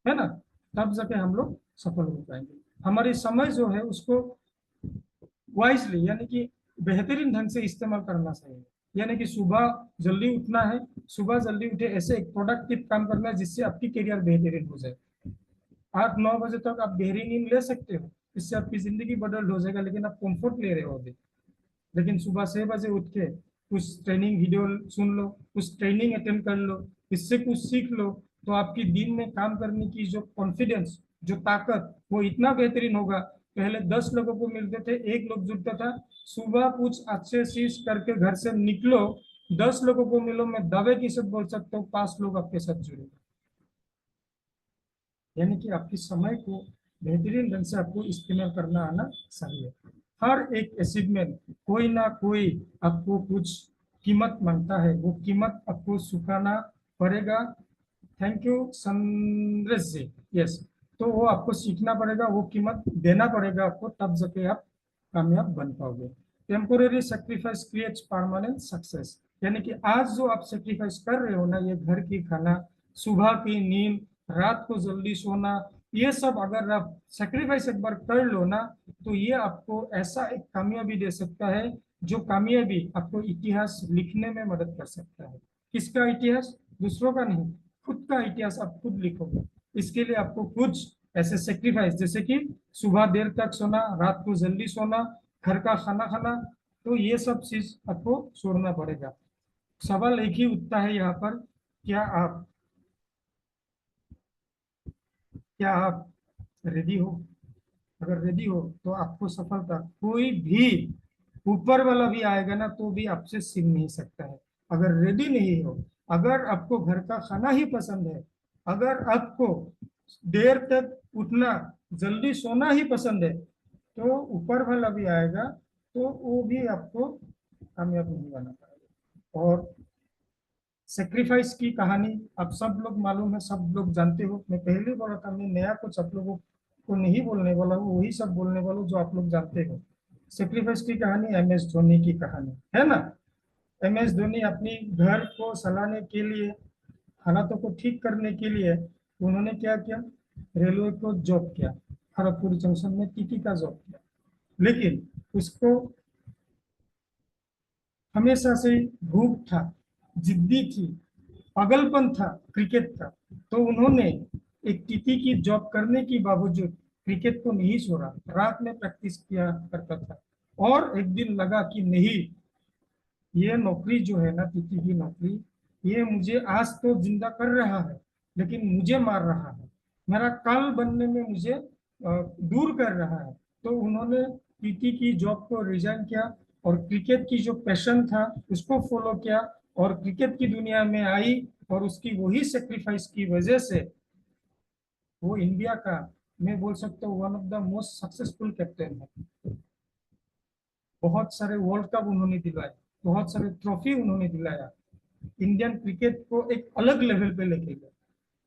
है ना? तब जाके हम लोग सफल हो पाएंगे। हमारी समय जो है उसको वाइजली, यानी कि बेहतरीन ढंग से इस्तेमाल करना चाहिए। यानी कि सुबह जल्दी उठना है, सुबह जल्दी उठे ऐसे एक प्रोडक्टिव काम करना है जिससे आपकी करियर बेहतरीन हो जाए। 8-9 बजे तक आप गहरी नींद ले सकते हो, इससे आपकी जिंदगी बदल हो जाएगा, लेकिन आप कंफर्ट ले रहे हो अभी। लेकिन सुबह 6 बजे उठ के कुछ ट्रेनिंग वीडियो सुन लो, कुछ ट्रेनिंग अटेंड कर लो, इससे कुछ सीख लो, तो आपकी दिन में काम करने की जो कॉन्फिडेंस, जो ताकत, वो इतना बेहतरीन होगा। पहले 10 लोगों को मिलते थे, एक लोग जुड़ता था। सुबह कुछ अच्छे चीज करके घर से निकलो, 10 लोगों को मिलो, मैं दावे के साथ बोल सकता हूँ 5 लोग आपके साथ जुड़ेंगे। यानी कि आपकी समय को बेहतरीन ढंग से आपको इस्तेमाल करना आना चाहिए। हर एक अचीवमेंट कोई ना कोई आपको कुछ कीमत मांगता है, वो कीमत आपको चुकाना पड़ेगा। थैंक यू संदेश जी। यस, तो वो आपको सीखना पड़ेगा, वो कीमत देना पड़ेगा आपको, तब जाके आप कामयाब बन पाओगे। Temporary sacrifice creates permanent success. यानी कि आज जो आप सेक्रीफाइस कर रहे हो ना, ये घर की खाना, सुबह की नींद, रात को जल्दी सोना, ये सब अगर आप सेक्रीफाइस एक बार कर लो ना, तो ये आपको ऐसा एक कामयाबी दे सकता है, जो कामयाबी आपको इतिहास लिखने में मदद कर सकता है। किसका इतिहास? दूसरों का नहीं, खुद का इतिहास आप खुद लिखोगे। इसके लिए आपको कुछ ऐसे सेक्रीफाइस, जैसे कि सुबह देर तक सोना, रात को जल्दी सोना, घर का खाना खाना, तो ये सब चीज आपको छोड़ना पड़ेगा। सवाल एक ही उठता है यहाँ पर, क्या आप क्या आप रेडी हो? अगर रेडी हो तो आपको सफलता कोई भी ऊपर वाला भी आएगा ना, तो भी आपसे छीन नहीं सकता है। अगर रेडी नहीं हो, अगर आपको घर का खाना ही पसंद है, अगर आपको देर तक उठना, जल्दी सोना ही पसंद है, तो ऊपर वाला भी आएगा तो वो भी आपको कामयाब नहीं बना पाएगा। और सेक्रीफाइस की कहानी आप सब लोग मालूम है, सब लोग जानते हो। मैं पहले बोला था, मैं नया कुछ आप लोगों को नहीं बोलने वाला हूँ, वही सब बोलने वाला हूँ जो आप लोग जानते हो। सेक्रीफाइस की कहानी एम एस धोनी की कहानी है ना। एम एस धोनी अपनी घर को चलाने के लिए, हालातों को ठीक करने के लिए, उन्होंने क्या किया? रेलवे को जॉब किया, खड़गपुर जंक्शन में टीटी का जॉब किया। लेकिन उसको हमेशा से भूख था, जिद्दी थी, पागलपन था क्रिकेट का। तो उन्होंने एक टीटी की जॉब करने के बावजूद क्रिकेट को नहीं छोड़ा, रात में प्रैक्टिस किया करता था। और एक दिन लगा कि नहीं, ये नौकरी जो है ना, टीटी की नौकरी, ये मुझे आज तो जिंदा कर रहा है, लेकिन मुझे मार रहा है, मेरा कल बनने में मुझे दूर कर रहा है। तो उन्होंने टीटी की जॉब को रिजाइन किया और क्रिकेट की जो पैशन था उसको फॉलो किया, और क्रिकेट की दुनिया में आई। और उसकी वही सेक्रीफाइस की वजह से वो इंडिया का, मैं बोल सकता हूँ, one of the most successful captain है। बहुत सारे वर्ल्ड कप उन्होंने दिलाए, बहुत सारे ट्रॉफी उन्होंने दिलाया, इंडियन क्रिकेट को एक अलग लेवल पे लेके गया।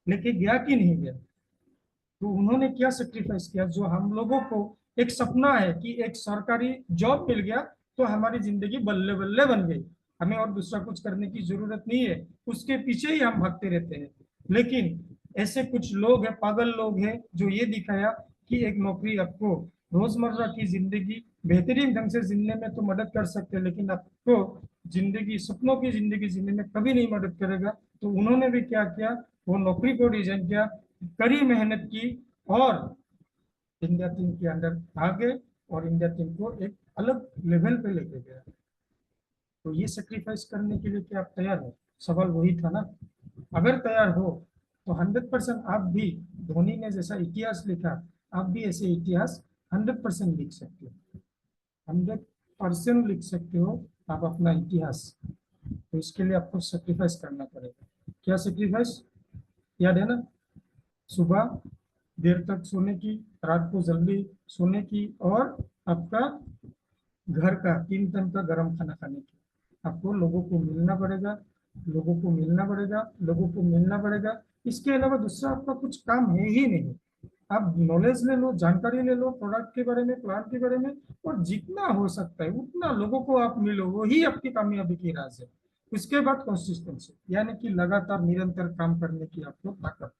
लेके गया कि नहीं गया? तो उन्होंने क्या सेक्रीफाइस किया, जो हम लोगों को एक सपना है कि एक सरकारी जॉब मिल गया तो हमारी जिंदगी बल्ले बल्ले बन गई, हमें और दूसरा कुछ करने की जरूरत नहीं है, उसके पीछे ही हम भागते रहते हैं। लेकिन ऐसे कुछ लोग हैं, पागल लोग हैं, जो ये दिखाया कि एक नौकरी आपको रोजमर्रा की जिंदगी बेहतरीन ढंग से जीने में तो मदद कर सकते हैं, लेकिन आपको जिंदगी, सपनों की जिंदगी जीने में कभी नहीं मदद करेगा। तो उन्होंने भी क्या किया? वो नौकरी को डिजाइन किया, कड़ी मेहनत की, और इंडिया टीम के अंदर आ गए और इंडिया टीम को एक अलग लेवल पे लेके गया। तो ये सेक्रीफाइस करने के लिए क्या आप तैयार हो? सवाल वही था ना। अगर तैयार हो तो 100% आप भी, धोनी ने जैसा इतिहास लिखा, आप भी ऐसे इतिहास 100% लिख सकते हो। 100% लिख सकते हो आप अपना इतिहास। तो इसके लिए आपको सेक्रीफाइस करना पड़ेगा। क्या सेक्रीफाइस? याद है ना? सुबह देर तक सोने की, रात को जल्दी सोने की, और आपका घर का 3 टाइम का गर्म खाना खाने की। आपको लोगों को मिलना पड़ेगा, लोगों को मिलना पड़ेगा, लोगों को मिलना पड़ेगा। इसके अलावा दूसरा आपका कुछ काम है ही नहीं। आप नॉलेज ले लो, जानकारी ले लो प्रोडक्ट के बारे में, प्लान के बारे में, और जितना हो सकता है उतना लोगों को आप मिलो, वही आपकी कामयाबी की राज है। उसके बाद कंसिस्टेंसी, यानी कि लगातार निरंतर काम करने की आपको ताकत,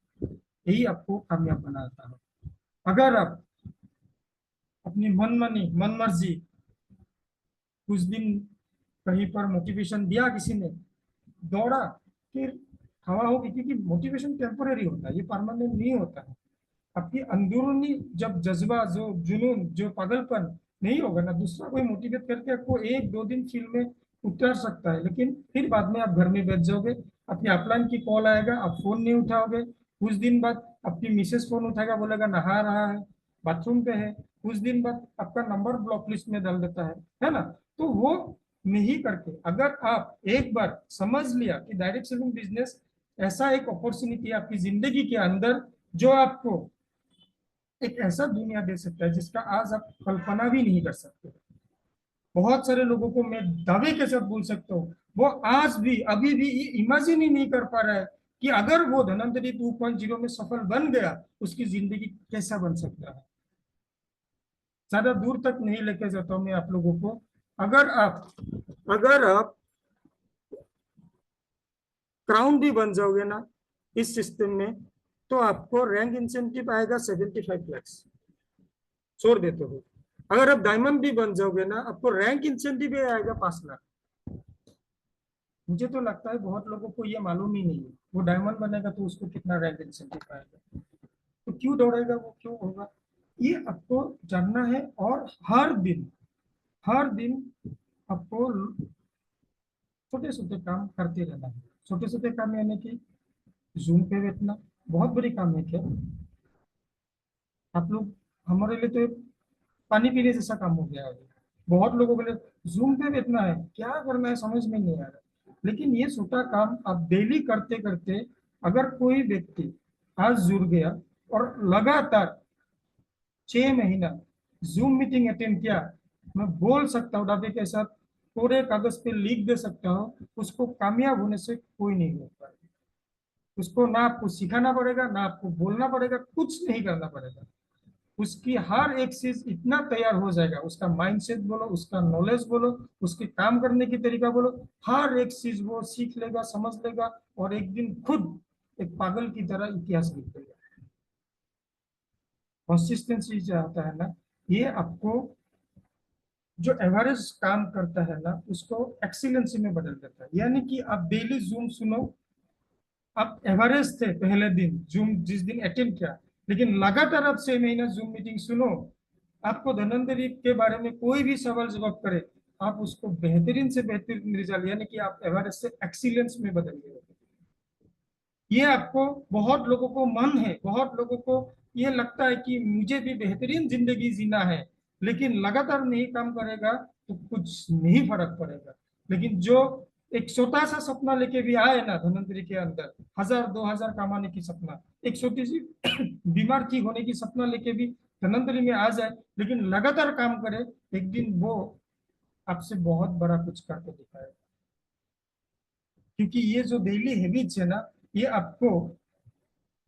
यही आपको कामयाब बनाता है। अगर आप अपनी मनमानी, मन मर्जी, कुछ दिन कहीं पर मोटिवेशन दिया किसी ने, दौड़ा, फिर हवा होगी, क्योंकि मोटिवेशन टेम्पोरेरी होता है, ये परमानेंट नहीं होता है। आपकी अंदरूनी जब जज्बा, जो जुनून, जो पागलपन नहीं होगा ना, दूसरा कोई मोटिवेट करके आपको 1-2 दिन फील्ड में उतार सकता है, लेकिन फिर बाद में आप घर में बैठ जाओगे, अपनी अपलाइन की कॉल आएगा, आप फोन नहीं उठाओगे। कुछ दिन बाद आपकी मिसेस फोन उठाएगा, बोलेगा नहा रहा है, बाथरूम पे है। कुछ दिन बाद आपका नंबर ब्लॉक लिस्ट में डाल देता है ना? तो वो नहीं करके, अगर आप एक बार समझ लिया कि डायरेक्ट सेलिंग बिजनेस ऐसा एक अपॉर्चुनिटी है आपकी जिंदगी के अंदर, जो आपको एक ऐसा दुनिया दे सकता है जिसका आज आप कल्पना भी नहीं कर सकते। बहुत सारे लोगों को मैं दावे के साथ बोल सकता हूँ, वो आज भी, अभी भी ये इमेजिन ही नहीं कर पा रहा है कि अगर वो धनंतरी 2.0 में सफल बन गया, उसकी जिंदगी कैसा बन सकता है। ज्यादा दूर तक नहीं लेके जाता हूँ मैं आप लोगों को। अगर आप क्राउन भी बन जाओगे ना इस सिस्टम में, तो आपको रैंक इंसेंटिव आएगा 75 lakhs, छोड़ देते हो। अगर आप डायमंड भी बन जाओगे ना, आपको रैंक इंसेंटिव भी आएगा 5 लाख। मुझे तो लगता है बहुत लोगों को ये मालूम ही नहीं है, वो डायमंड बनेगा तो उसको कितना रैंक इंसेंटिव आएगा, तो क्यों दौड़ेगा वो, क्यों होगा, ये आपको जानना है। और हर दिन आपको छोटे छोटे काम करते रहना है। छोटे छोटे काम यानी कि जूम पे बैठना बहुत बड़ी काम है क्या? आप लोग, हमारे लिए तो पानी पीने जैसा काम हो गया है। बहुत लोगों के लिए जूम पे बैठना है, क्या करना है समझ में नहीं आ रहा। लेकिन ये छोटा काम आप डेली करते करते, अगर कोई व्यक्ति आज जुड़ गया और लगातार 6 महीना जूम मीटिंग अटेंड किया, मैं बोल सकता हूँ दावे के साथ, पूरे कागज पे लिख दे सकता हूँ, उसको कामयाब होने से कोई नहीं रोक पाएगा। उसको ना आपको सिखाना पड़ेगा, ना आपको बोलना पड़ेगा, कुछ नहीं करना पड़ेगा। उसकी हर एक चीज इतना तैयार हो जाएगा, उसका माइंडसेट बोलो, उसका नॉलेज बोलो, उसके काम करने की तरीका बोलो, हर एक चीज वो सीख लेगा, समझ लेगा, और एक दिन खुद एक पागल की तरह इतिहास लिख देगा। कंसिस्टेंसी जो आता है ना, ये आपको जो एवरेज काम करता है ना, उसको एक्सीलेंसी में बदल देता है। यानी कि आप डेली जूम सुनो, आप एवरेज थे पहले दिन जूम जिस दिन अटेंड किया, लेकिन लगातार आप 6 महीना जूम मीटिंग सुनो, आपको धनंतरी के बारे में कोई भी सवाल जवाब करे, आप उसको बेहतरीन से बेहतरीन रिजल्ट, यानी कि आप एवरेज से एक्सीलेंस में बदल गए। ये आपको, बहुत लोगों को मन है, बहुत लोगों को ये लगता है कि मुझे भी बेहतरीन जिंदगी जीना है, लेकिन लगातार नहीं काम करेगा तो कुछ नहीं फर्क पड़ेगा। लेकिन जो एक छोटा सा सपना लेके भी आए ना धनंतरी के अंदर, 1000-2000 कमाने की सपना, एक छोटी सी बीमार ठीक होने की सपना लेके भी धनंतरी में आ जाए, लेकिन लगातार काम करे, एक दिन वो आपसे बहुत बड़ा कुछ करके दिखाएगा। क्योंकि ये जो डेली हैबिट्स है ना, ये आपको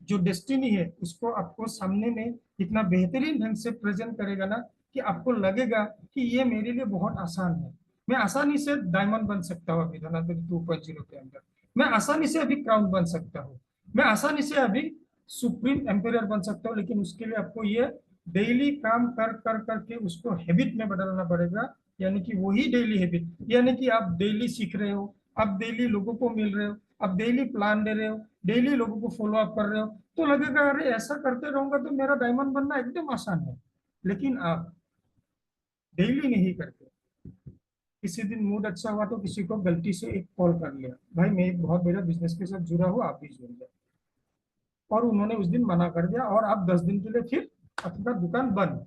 जो डेस्टिनी है उसको आपको सामने में इतना बेहतरीन ढंग से प्रेजेंट करेगा ना, कि आपको लगेगा कि ये मेरे लिए बहुत आसान है। मैं आसानी से डायमंड बन सकता हूँ अभी धनाधन 2.0 के अंदर। मैं आसानी से अभी क्राउन बन सकता हूँ। मैं आसानी से अभी सुप्रीम एम्पायर बन सकता हूँ, लेकिन उसके लिए आपको ये डेली काम कर कर करके उसको हैबिट में बदलना पड़ेगा। यानी कि वही डेली हैबिट, यानी कि आप डेली सीख रहे हो, आप डेली लोगों को मिल रहे हो, आप डेली प्लान दे रहे हो, डेली लोगों को फॉलो अप कर रहे हो, तो लगेगा अरे ऐसा करते रहूंगा तो मेरा डायमंड बनना एकदम आसान है। लेकिन आप डेली नहीं करते। किसी दिन मूड अच्छा हुआ तो किसी को गलती से एक कॉल कर लिया, भाई मैं एक बहुत बड़ा बिजनेस के साथ जुड़ा हूँ, आप भी जुड़ जाए, और उन्होंने उस दिन मना कर दिया, और आप 10 दिन के लिए फिर अपना दुकान बंद।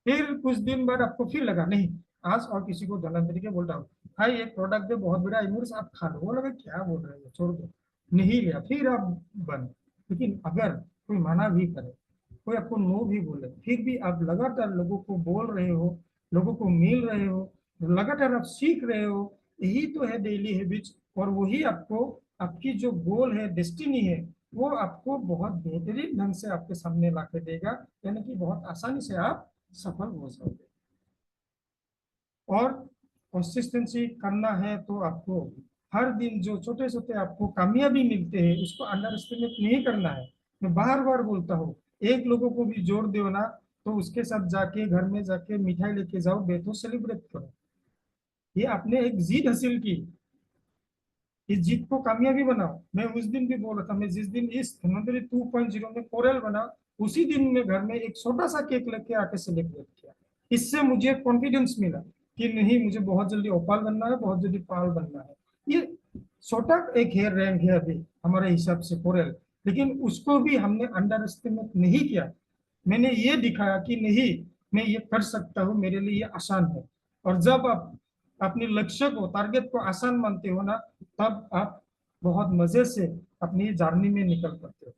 फिर कुछ दिन बाद आपको फिर लगा नहीं, आज और किसी को धमकी के बोल रहा हूँ, भाई एक प्रोडक्ट है बहुत बड़ा इमर्स, आप खा लो, वो लगा क्या बोल रहे हो, छोड़ दो, नहीं लिया, फिर आप बंद। लेकिन अगर कोई मना भी करे, कोई आपको नो भी बोले, फिर भी आप लगातार लोगों को बोल रहे हो, लोगों को मिल रहे हो, लगातार आप सीख रहे हो, यही तो है डेली हैबिट्स। और वही आपको, आपकी जो गोल है, डेस्टिनी है, वो आपको बहुत बेहतरीन ढंग से आपके सामने ला के देगा, यानी कि बहुत आसानी से आप सफल हो सकते। और कंसिस्टेंसी करना है तो आपको हर दिन जो छोटे छोटे आपको कामयाबी मिलते हैं उसको अंडर एस्टिमेट नहीं करना है। मैं बार बार बोलता हूँ, एक लोगों को भी जोड़ दो ना, तो उसके साथ जाके घर में जाके मिठाई लेके जाओ, बैठो, सेलिब्रेट करो, ये आपने एक जीत हासिल की, इस जीत को कामयाबी बनाओ। मैं उस दिन भी बोल रहा था, मैं जिस दिन इस धन्वंतरी 2.0 में कोरल बना, उसी दिन मैं घर में एक छोटा सा केक लेके आके सेलिब्रेट किया। इससे मुझे कॉन्फिडेंस मिला कि नहीं, मुझे बहुत जल्दी ओपाल बनना है, बहुत जल्दी पाल बनना है। ये छोटा एक हेयर रैंक है अभी हमारे हिसाब से कोरल, लेकिन उसको भी हमने अंडर एस्टिमेट नहीं किया। मैंने ये दिखाया कि नहीं, मैं ये कर सकता हूँ, मेरे लिए ये आसान है। और जब आप अपने लक्ष्य को, टारगेट को आसान मानते हो ना, तब आप बहुत मजे से अपनी जर्नी में निकल पड़ते हो।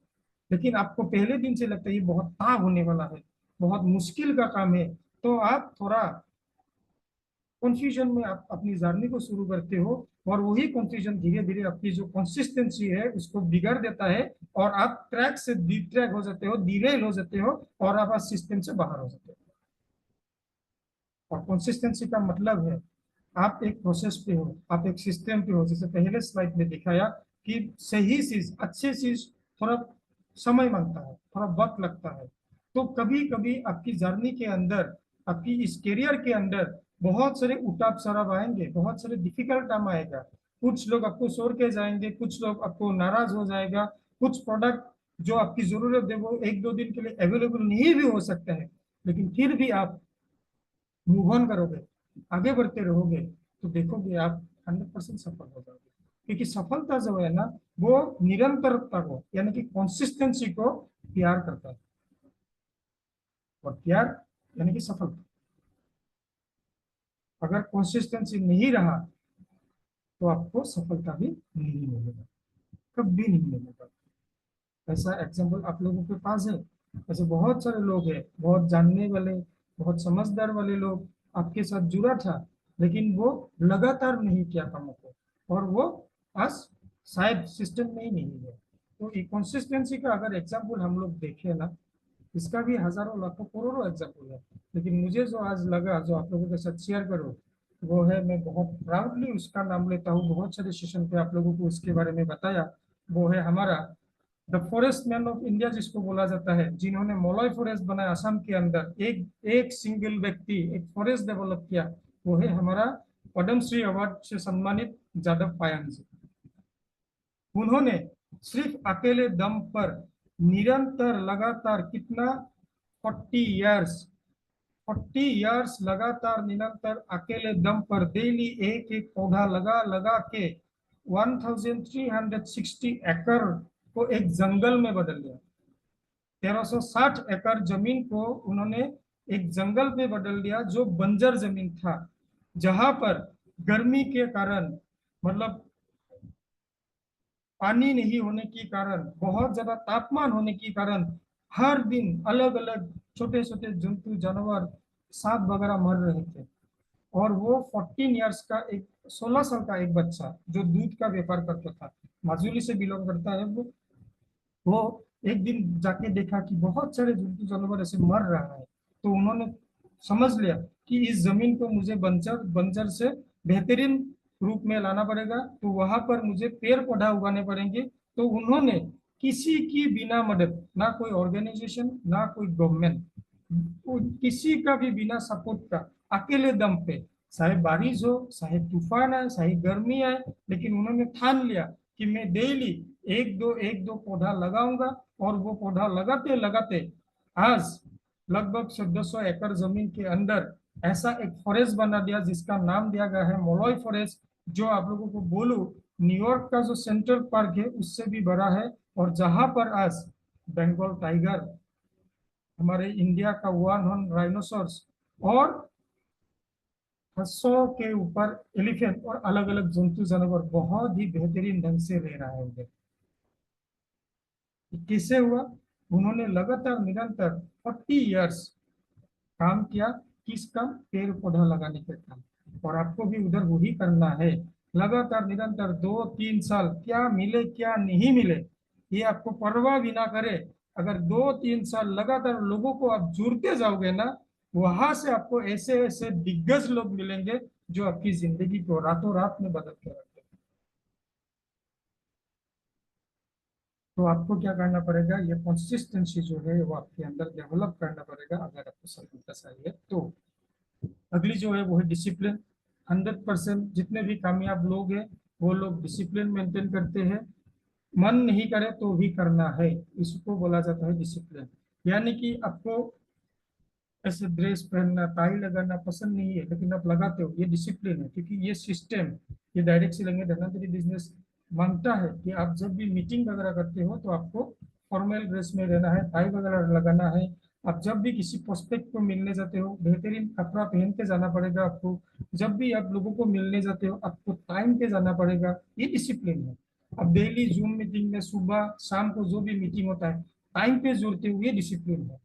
लेकिन आपको पहले दिन से लगता है ये बहुत ताप होने वाला है, बहुत मुश्किल का काम है, तो आप थोड़ा कंफ्यूजन में आप अपनी जर्नी को शुरू करते हो, और वही कंफ्यूजन धीरे धीरे आपकी जो कंसिस्टेंसी है उसको बिगाड़ देता है, और आप ट्रैक से डी ट्रैक हो जाते हो, डिरेल हो जाते हो, और आप सिस्टम से बाहर हो जाते हो। और कंसिस्टेंसी का मतलब है आप एक प्रोसेस पे हो, आप एक सिस्टम पे हो, जैसे पहले स्लाइड में दिखाया कि सही चीज, अच्छी चीज थोड़ा समय मांगता है, थोड़ा वक्त लगता है। तो कभी कभी आपकी जर्नी के अंदर, आपकी इस करियर के अंदर बहुत सारे उतार चढ़ाव आएंगे, बहुत सारे डिफिकल्ट टाइम आएगा। कुछ लोग आपको छोड़ के जाएंगे, कुछ लोग आपको नाराज हो जाएगा, कुछ प्रोडक्ट जो आपकी जरूरत है वो 1-2 दिन के लिए अवेलेबल नहीं भी हो सकता है। लेकिन फिर भी आप मूव ऑन करोगे, आगे बढ़ते रहोगे, तो देखोगे आप 100% सफल हो जाओगे। क्योंकि सफलता जो है ना, वो निरंतरता को, यानी कि कंसिस्टेंसी को प्यार करता है, और प्यार यानी कि सफलता। अगर कंसिस्टेंसी नहीं रहा तो आपको सफलता भी नहीं मिलेगा, कभी नहीं मिलेगा। ऐसा एग्जाम्पल आप लोगों के पास है, ऐसे बहुत सारे लोग हैं, बहुत जानने वाले, बहुत समझदार वाले लोग आपके साथ जुड़ा था, लेकिन वो लगातार नहीं किया कामों को, और वो आज शायद सिस्टम में ही नहीं है। तो ये कंसिस्टेंसी का अगर एग्जाम्पल हम लोग देखें ना, इसका भी हजारों लाखों करोड़ों एग्जाम्पल है। लेकिन मुझे जो आज लगा, जो आप लोगों के साथ शेयर करूँ, वो है, मैं बहुत प्राउडली उसका नाम लेता हूँ, बहुत सारे सेशन पे आप लोगों को उसके बारे में बताया। वो है हमारा the forest man of India, जिसको बोला जाता है, जिन्होंने मोलॉय फॉरेस्ट बनाया असम के अंदर, एक एक सिंगल व्यक्ति एक फॉरेस्ट डेवलप किया, वो है हमारा पद्मश्री अवार्ड से सम्मानित जादव पायंग जी। उन्होंने सिर्फ अकेले दम पर निरंतर लगातार कितना, 40 इयर्स, 40 इयर्स लगातार निरंतर अकेले दम पर डेली एक एक पौधा लगा लगा के 1360 एकड़ को एक जंगल में बदल दिया। 1360 एकड़ जमीन को उन्होंने एक जंगल में बदल दिया, जो बंजर जमीन था, जहां पर गर्मी के कारण, मतलब पानी नहीं होने के कारण, बहुत ज्यादा तापमान होने के कारण, हर दिन अलग अलग छोटे छोटे जंतु जानवर, सांप वगैरह मर रहे थे। और वो 14 इयर्स का एक, 16 साल का एक बच्चा जो दूध का व्यापार करता था, माजुली से बिलोंग करता है वो एक दिन जाके देखा कि बहुत सारे जंतु जानवर ऐसे मर रहा है। तो उन्होंने समझ लिया कि इस जमीन को मुझे बंजर बंजर से बेहतरीन रूप में लाना पड़ेगा, तो वहां पर मुझे पेड़ पौधा उगाने पड़ेंगे। तो उन्होंने किसी की बिना मदद, ना कोई ऑर्गेनाइजेशन, ना कोई गवर्नमेंट, किसी का भी बिना सपोर्ट का, अकेले दम पे, चाहे बारिश हो, चाहे तूफान आए, चाहे गर्मी आए, लेकिन उन्होंने ठान लिया कि मैं डेली एक दो पौधा लगाऊंगा। और वो पौधा लगाते लगाते आज लगभग 1400 एकड़ जमीन के अंदर ऐसा एक फॉरेस्ट बना दिया जिसका नाम दिया गया है मोलोई फॉरेस्ट, जो आप लोगों को बोलूं न्यूयॉर्क का जो सेंट्रल पार्क है उससे भी बड़ा है। और जहां पर आज बंगाल टाइगर, हमारे इंडिया का वन हॉर्न राइनोसोरस, और 100 के ऊपर एलिफेंट और अलग अलग जंतु जानवर बहुत ही बेहतरीन ढंग से रह रहा है उधर। ये कैसे हुआ? उन्होंने लगातार निरंतर 40 इयर्स काम किया। किस काम? पेड़ पौधा लगाने के काम। और आपको भी उधर वही करना है, लगातार निरंतर 2-3 साल, क्या मिले क्या नहीं मिले ये आपको परवाह भी ना करे। अगर 2-3 साल लगातार लोगों को आप जुड़ते जाओगे ना, वहां से आपको ऐसे ऐसे दिग्गज लोग मिलेंगे जो आपकी जिंदगी को रातों रात में बदल के रखेंगे। तो आपको क्या करना पड़ेगा, ये कंसिस्टेंसी जो है वो आपके अंदर डेवलप करना पड़ेगा अगर आपको सफलता चाहिए तो। अगली जो है वो है डिसिप्लिन। 100% जितने भी कामयाब लोग हैं वो लोग डिसिप्लिन मेंटेन करते हैं। मन नहीं करे तो भी करना है, इसको बोला जाता है डिसिप्लिन। यानी कि आपको ऐसे ड्रेस पहनना, टाई लगाना पसंद नहीं है लेकिन आप लगाते हो, ये डिसिप्लिन है। क्योंकि ये सिस्टम, ये डायरेक्ट सेलिंग में धनाधरी बिजनेस मांगता है कि आप जब भी मीटिंग वगैरह करते हो तो आपको फॉर्मल ड्रेस में रहना है, टाई वगैरह लगाना है। आप जब भी किसी प्रोस्पेक्ट को मिलने जाते हो बेहतरीन कपड़ा पहन के जाना पड़ेगा आपको। जब भी आप लोगों को मिलने जाते हो आपको टाइम पे जाना पड़ेगा, ये डिसिप्लिन है। अब डेली जूम मीटिंग में सुबह शाम को जो भी मीटिंग होता है टाइम पे जुड़ते हुए डिसिप्लिन है।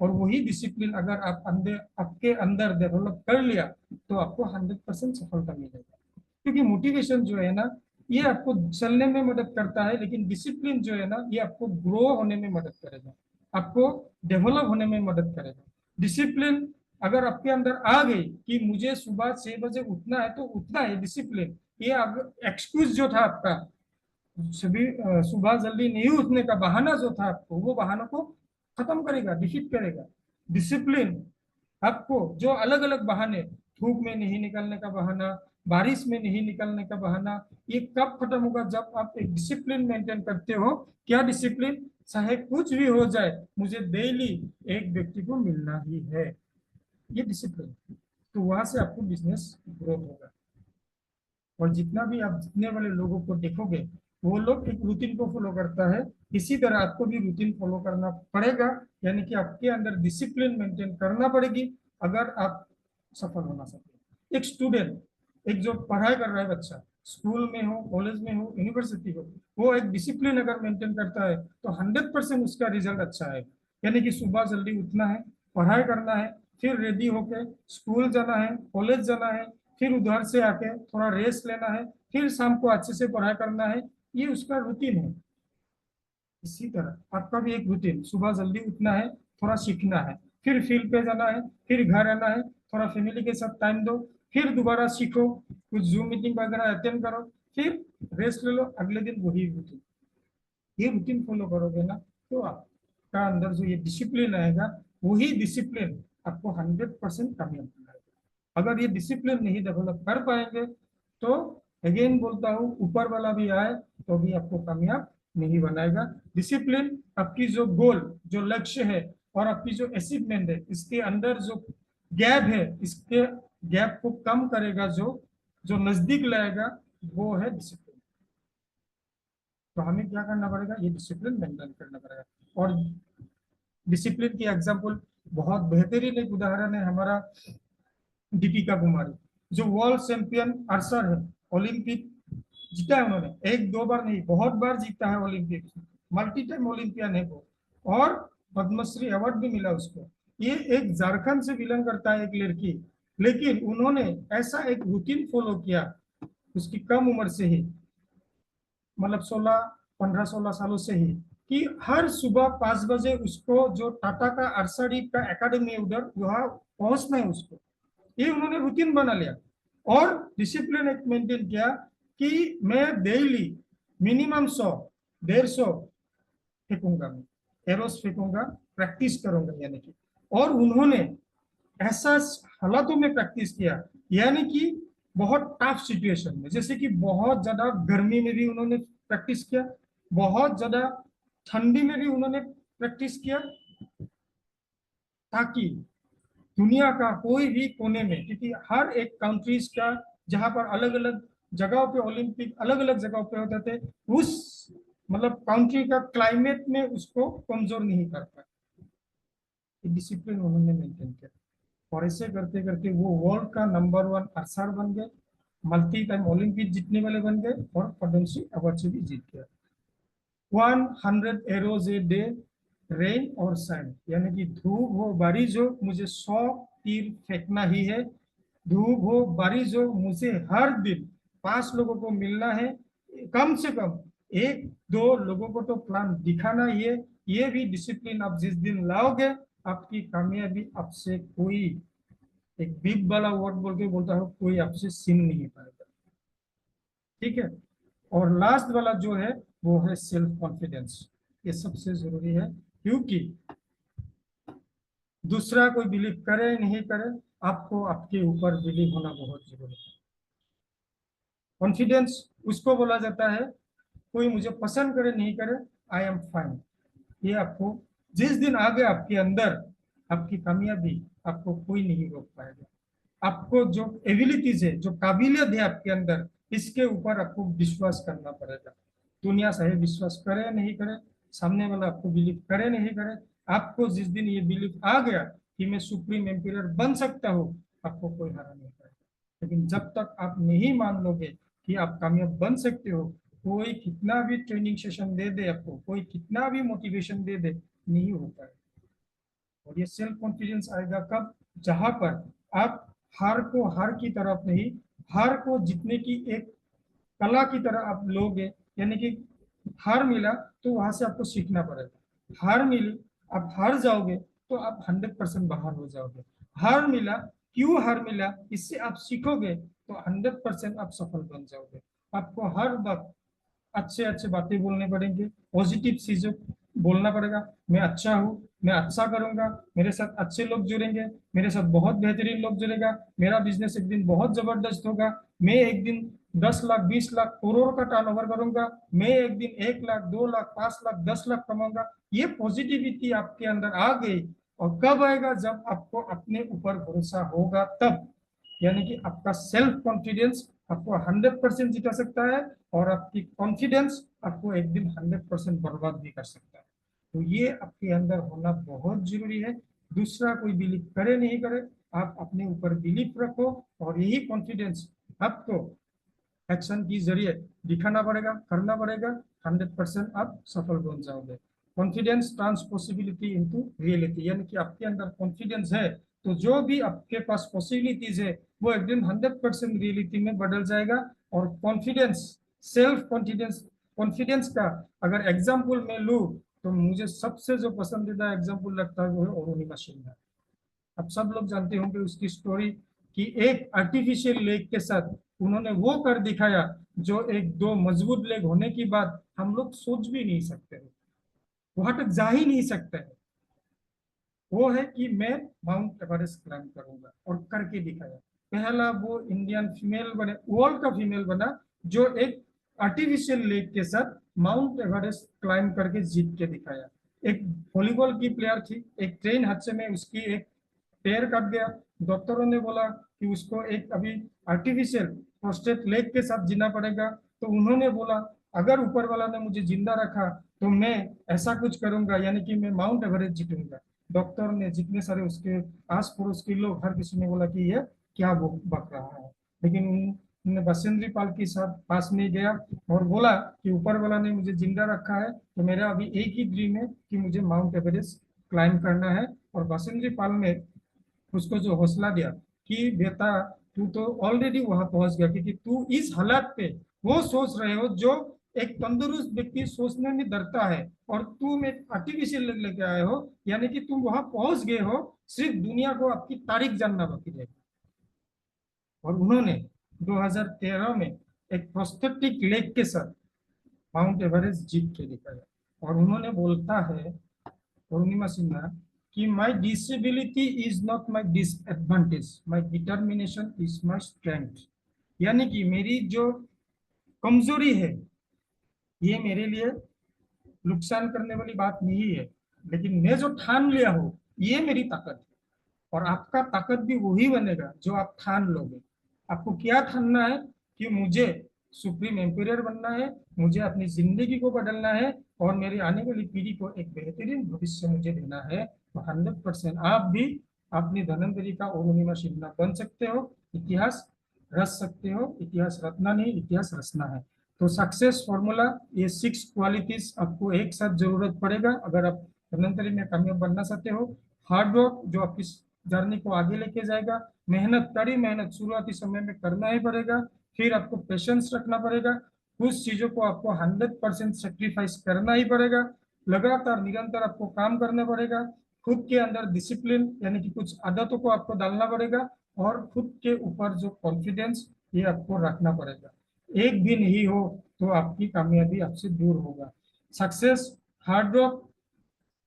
और वही डिसिप्लिन अगर आप अंदर आपके अंदर डेवलप कर लिया तो आपको 100% सफलता मिलेगा। क्योंकि मोटिवेशन जो है ना ये आपको चलने में मदद करता है, लेकिन डिसिप्लिन जो है ना ये आपको ग्रो होने में मदद करेगा, आपको डेवलप होने में मदद करेगा। डिसिप्लिन अगर आपके अंदर आ गई कि मुझे सुबह 6 बजे उठना है तो उठना है, डिसिप्लिन। ये एक्सक्यूज जो था आपका सभी सुबह जल्दी नहीं उठने का बहाना जो था आपको, वो बहानों को खत्म करेगा, डिफीट करेगा। डिसिप्लिन आपको जो अलग अलग बहाने, धूप में नहीं निकलने का बहाना, बारिश में नहीं निकलने का बहाना, ये कब खत्म होगा? जब आप एक डिसिप्लिन मेंटेन करते हो। क्या डिसिप्लिन? चाहे कुछ भी हो जाए मुझे डेली एक व्यक्ति को मिलना ही है, ये डिसिप्लिन। तो वहां से आपको बिजनेस ग्रोथ होगा। और जितना भी आप जितने वाले लोगों को देखोगे वो लोग एक रूटीन को फॉलो करता है, इसी तरह आपको भी रूटीन फॉलो करना पड़ेगा। यानी कि आपके अंदर डिसिप्लिन मेंटेन करना पड़ेगी अगर आप सफल होना चाहते हैं। एक स्टूडेंट, एक जो पढ़ाई कर रहा है बच्चा, स्कूल में हो, कॉलेज में हो, यूनिवर्सिटी हो, वो एक डिसिप्लिन अगर मेंटेन करता है तो 100% उसका रिजल्ट अच्छा है। यानी कि सुबह जल्दी उठना है, पढ़ाई करना है, फिर रेडी होके स्कूल जाना है, कॉलेज जाना है, फिर उधर से आके थोड़ा रेस्ट लेना है, फिर शाम को अच्छे से पढ़ाई करना है। ये उसका रूटीन है। इसी तरह आपका भी एक रूटीन, सुबह जल्दी उठना है, थोड़ा सीखना है, फिर फील्ड पे जाना है, फिर घर आना है, थोड़ा फैमिली के साथ टाइम दो, फिर दोबारा सीखो, कुछ जूम मीटिंग वगैरह अटेंड करो, फिर रेस्ट ले लो, अगले दिन वही रूटीन। ये रूटीन फॉलो करोगे ना तो आपका अंदर जो ये डिसिप्लिन आएगा, वही डिसिप्लिन आपको 100% कामयाब बनाएगा। अगर ये डिसिप्लिन नहीं डेवलप कर पाएंगे तो अगेन बोलता हूँ ऊपर वाला भी आए तो भी आपको कामयाब नहीं बनाएगा। डिसिप्लिन आपकी जो गोल, जो लक्ष्य है और आपकी जो अचीवमेंट है, इसके अंदर जो गैप है, इसके गैप को कम करेगा, जो जो नजदीक लाएगा, वो है डिसिप्लिन। तो हमें क्या करना पड़ेगा, ये डिसिप्लिन मेंटेन करना पड़ेगा। और डिसिप्लिन की एग्जांपल बहुत बेहतरीन एक उदाहरण है हमारा दीपिका कुमारी, जो वर्ल्ड चैंपियन आर्चर है। ओलंपिक जीता है उन्होंने, एक दो बार नहीं बहुत बार जीता है ओलंपिक, मल्टी टाइम ओलंपियन है वो। और पद्मश्री अवार्ड भी मिला उसको। ये एक झारखंड से बिलोंग करता है एक लड़की, लेकिन उन्होंने ऐसा एक रूटीन फॉलो किया उसकी कम उम्र से ही, मतलब 15-16 सालों से ही, कि हर सुबह 5 बजे उसको जो टाटा का आर्चरी का एकेडमी है उधर वहां पहुंचना है उसको। ये उन्होंने रूटीन बना लिया और डिसिप्लिन एक मेंटेन किया कि मैं डेली मिनिमम 100-150 फेंकूंगा, मैं एरोस फेंकूंगा, प्रैक्टिस करूंगा यानी कि। और उन्होंने ऐसा हालातों में प्रैक्टिस किया, यानी कि बहुत टफ सिचुएशन में, जैसे कि बहुत ज्यादा गर्मी में भी उन्होंने प्रैक्टिस किया, बहुत ज्यादा ठंडी में भी उन्होंने प्रैक्टिस किया, ताकि दुनिया का कोई भी कोने में, क्योंकि हर एक कंट्रीज का जहां पर अलग अलग जगहों पे ओलंपिक अलग अलग जगहों पे होते थे, उस मतलब कंट्री का क्लाइमेट में उसको कमजोर नहीं कर पाए, डिसिप्लिन उन्होंने मेंटेन किया। और ऐसे करते करते वो वर्ल्ड का नंबर वन अरसर बन गए, मल्टी टाइम ओलंपिक जीतने वाले बन गए और पद्मश्री अवार्ड से भी जीत गया। 100 एरोज ए डे, रेन और सन, यानी कि धूप हो बारिश हो मुझे 100 तीर फेंकना ही है, धूप हो बारिश हो मुझे हर दिन 5 लोगों को मिलना है, कम से कम 1-2 लोगों को तो प्लान दिखाना ही है। ये भी डिसिप्लिन आप जिस दिन लाओगे, आपकी कामयाबी आपसे कोई, एक बिग वाला वर्ड बोल के बोलता है, कोई आपसे छीन नहीं पाएगा। ठीक है। और लास्ट वाला जो है वो है सेल्फ कॉन्फिडेंस। ये सबसे जरूरी है, क्योंकि दूसरा कोई बिलीव करे नहीं करे, आपको आपके ऊपर बिलीव होना बहुत जरूरी है। कॉन्फिडेंस उसको बोला जाता है, कोई मुझे पसंद करे नहीं करे, आई एम फाइन। ये आपको जिस दिन आ गया आपके अंदर, आपकी कामयाबी आपको कोई नहीं रोक पाएगा। आपको जो एबिलिटीज है, जो काबिलियत है आपके अंदर, इसके ऊपर आपको विश्वास करना पड़ेगा। दुनिया चाहे विश्वास करे नहीं करे, सामने वाला आपको बिलीव करे नहीं करे, आपको जिस दिन ये बिलीव आ गया कि मैं सुप्रीम एम्पायर बन सकता हूँ, आपको कोई हरा नहीं पाएगा। लेकिन जब तक आप नहीं मान लोगे कि आप कामयाब बन सकते हो, कोई कितना भी ट्रेनिंग सेशन दे दे आपको, कोई कितना भी मोटिवेशन दे दे, नहीं हो पाएगा। और ये सेल्फ कॉन्फिडेंस आएगा कब? जहां पर आप हार को हार की तरफ नहीं, हार को जीतने की एक कला की तरह आप लोगे। यानी कि हार मिला तो वहां से आपको सीखना पड़ेगा, हार मिली आप हार जाओगे तो आप 100% बाहर हो जाओगे। हार मिला, क्यों हार मिला, इससे आप सीखोगे तो 100% आप सफल बन जाओगे। आपको हर वक्त अच्छे अच्छे बातें बोलने पड़ेंगे, पॉजिटिव चीजें बोलना पड़ेगा। मैं अच्छा हूँ, मैं अच्छा करूंगा, मेरे साथ अच्छे लोग जुड़ेंगे, मेरे साथ बहुत बेहतरीन लोग जुड़ेगा, मेरा बिजनेस एक दिन बहुत जबरदस्त होगा, मैं एक दिन 10 लाख 20 लाख करोड़ का टर्नओवर करूंगा, मैं एक दिन 1 लाख 2 लाख 5 लाख 10 लाख कमाऊंगा। ये पॉजिटिविटी आपके अंदर आ गई। और कब आएगा? जब आपको अपने ऊपर भरोसा होगा तब। यानी कि आपका सेल्फ कॉन्फिडेंस आपको 100% जिता सकता है, और आपकी कॉन्फिडेंस आपको एक दिन 100% बर्बाद भी कर सकता है। तो ये आपके अंदर होना बहुत जरूरी है। दूसरा कोई बिलीव करे नहीं करे, आप अपने ऊपर बिलीव रखो, और यही कॉन्फिडेंस आपको एक्शन के जरिए दिखाना पड़ेगा, करना पड़ेगा। 100% आप सफल बन जाओगे। Confidence trans possibility into reality, यानी कि आपके अंदर कॉन्फिडेंस है तो जो भी आपके पास पॉसिबिलिटीज है वो एक दिन 100% रियलिटी में बदल जाएगा। और कॉन्फिडेंस, सेल्फ कॉन्फिडेंस, कॉन्फिडेंस का अगर एग्जाम्पल मैं लूँ, तो मुझे सबसे जो पसंदीदा एग्जाम्पल लगता है वो है अरुणिमा सिन्हा। अब सब लोग जानते होंगे उसकी स्टोरी, कि एक आर्टिफिशियल लेग के साथ उन्होंने वो कर दिखाया जो एक दो मजबूत लेग होने की बात हम लोग सोच भी नहीं सकते, वहां तक जा ही नहीं सकते। वो है कि मैं माउंट एवरेस्ट क्लाइम करूंगा, और करके दिखाया। पहला वो इंडियन फीमेल बने, वर्ल्ड का फीमेल बना जो एक आर्टिफिशियल लेग के साथ माउंट एवरेस्ट क्लाइम करके जीत के दिखाया। एक वॉलीबॉल की प्लेयर थी, एक ट्रेन हादसे में उसकी एक पैर कट गया, डॉक्टरों ने बोला कि उसको एक अभी आर्टिफिशियल प्रोस्टेट लेग के साथ जीना पड़ेगा। तो उन्होंने बोला अगर ऊपर वाला ने मुझे जिंदा रखा तो मैं ऐसा कुछ करूंगा, यानी कि मैं माउंट एवरेस्ट जीतूंगा। डॉक्टर ने, जितने सारे उसके आस पड़ोस के लोग, हर किसी ने बोला कि ये क्या वो बक रहा है। लेकिन उन्होंने बसेंद्री पाल के साथ पास में गया और बोला कि ऊपर वाला ने मुझे जिंदा रखा है, तो मेरा अभी एक ही ड्रीम है कि मुझे माउंट एवरेस्ट क्लाइम करना है। और बसेंद्री पाल ने उसको जो हौसला दिया कि बेटा तू तो ऑलरेडी वहां पहुंच गया, क्योंकि तू इस हालात पे वो सोच रहे हो जो एक तंदुरुस्त व्यक्ति सोचने में डरता है, और तुम एक आर्टिफिशियल लेके आए हो, यानी कि तुम वहां पहुंच गए हो, सिर्फ दुनिया को आपकी तारीख जानना बाकी है। और उन्होंने 2013 में एक प्रोस्थेटिक लेग के साथ माउंट एवरेस्ट जीत के दिखाया। और उन्होंने बोलता है पूर्णिमा सिन्हा कि my disability is not my disadvantage, my determination is my strength. यानी कि मेरी जो कमजोरी है ये मेरे लिए नुकसान करने वाली बात नहीं है, लेकिन मैं जो ठान लिया हूं ये मेरी ताकत है। और आपका ताकत भी वही बनेगा जो आप ठान लोगे। आपको क्या ठानना है कि मुझे सुप्रीम एम्पायर बनना है, मुझे अपनी जिंदगी को बदलना है, और मेरी आने वाली पीढ़ी को एक बेहतरीन भविष्य मुझे देना है। तो 100% आप भी अपनी धनंतरी का ओमनिमा शिमला बन सकते हो, इतिहास रच सकते हो। इतिहास रचना नहीं, इतिहास रचना है। तो सक्सेस फॉर्मूला, ये 6 क्वालिटीज आपको एक साथ जरूरत पड़ेगा अगर आप धनंतरी में कामयाब बनना चाहते हो। हार्ड वर्क जो आपकी जर्नी को आगे लेके जाएगा, मेहनत, कड़ी मेहनत शुरुआती समय में करना ही पड़ेगा। फिर आपको पेशेंस रखना पड़ेगा, कुछ चीजों को आपको 100% सेक्रीफाइस करना ही पड़ेगा। लगातार निरंतर आपको काम करना पड़ेगा। खुद के अंदर डिसिप्लिन यानी कि कुछ आदतों को आपको डालना पड़ेगा, और खुद के ऊपर जो कॉन्फिडेंस ये आपको रखना पड़ेगा। एक भी नहीं हो तो आपकी कामयाबी आपसे दूर होगा। सक्सेस हार्ड वर्क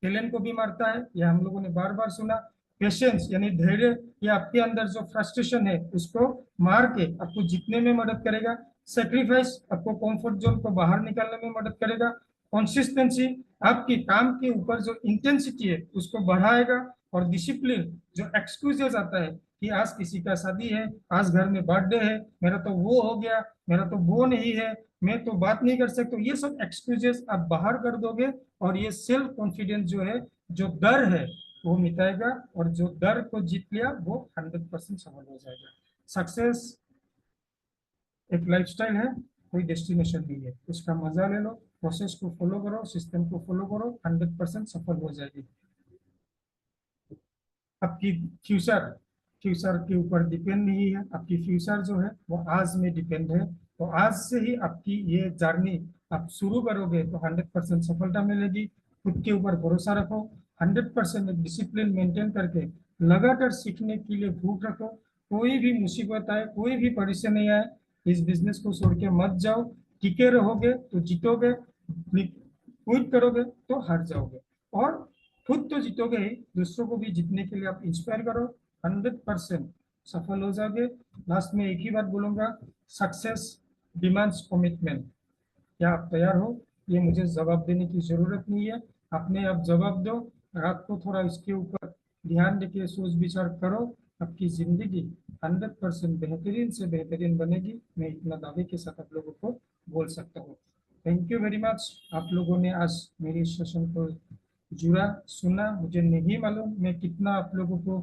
टैलेंट को भी मारता है, यह हम लोगों ने बार बार सुना। पेशेंस यानी धैर्य, ये आपके अंदर जो फ्रस्ट्रेशन है उसको मार के आपको जीतने में मदद करेगा। सेक्रीफाइस आपको कंफर्ट जोन को बाहर निकालने में मदद करेगा। कंसिस्टेंसी आपकी काम के ऊपर जो इंटेंसिटी है उसको बढ़ाएगा। और डिसिप्लिन जो एक्सक्यूजेस आता है कि आज किसी का शादी है, आज घर में बर्थडे है, मेरा तो वो हो गया, मेरा तो वो नहीं है, मैं तो बात नहीं कर सकता, ये सब एक्सक्यूजेस आप बाहर कर दोगे। और ये सेल्फ कॉन्फिडेंस जो है, जो डर है, वो मिटाएगा। और जो डर को जीत लिया वो 100% सफल हो जाएगा। सक्सेस एक लाइफस्टाइल है, कोई डेस्टिनेशन नहीं है। उसका मजा ले लो, प्रोसेस को फॉलो करो, सिस्टम को फॉलो करो, 100% सफल हो जाएगी। आपकी फ्यूचर फ्यूचर के ऊपर डिपेंड नहीं है, आपकी फ्यूचर जो है वो आज में डिपेंड है। तो आज से ही आपकी ये जर्नी आप शुरू करोगे तो 100% सफलता मिलेगी। खुद के ऊपर भरोसा रखो, 100% एक डिसिप्लिन मेंटेन करके लगातार सीखने के लिए भूख रखो। कोई भी मुसीबत आए, कोई भी परेशानी आए, इस बिजनेस को छोड़ के मत जाओ। टिके रहोगे तो जीतोगे, क्विट करोगे तो हार जाओगे। और खुद तो जीतोगे ही, दूसरों को भी जीतने के लिए आप इंस्पायर करो, 100% सफल हो जाओगे। लास्ट में एक ही बात बोलूंगा, सक्सेस डिमांड्स कमिटमेंट। क्या आप तैयार हो? ये मुझे जवाब देने की जरूरत नहीं है, अपने आप जवाब दो। रात को थोड़ा इसके ऊपर ध्यान देके सोच विचार करो, आपकी जिंदगी 100% बेहतरीन से बेहतरीन बनेगी। मैं इतना दावे के साथ आप लोगों को बोल सकता हूँ। Thank you very much. आप लोगों ने आज मेरी सेशन को जुड़ा, सुना। मुझे नहीं मालूम मैं कितना आप लोगों को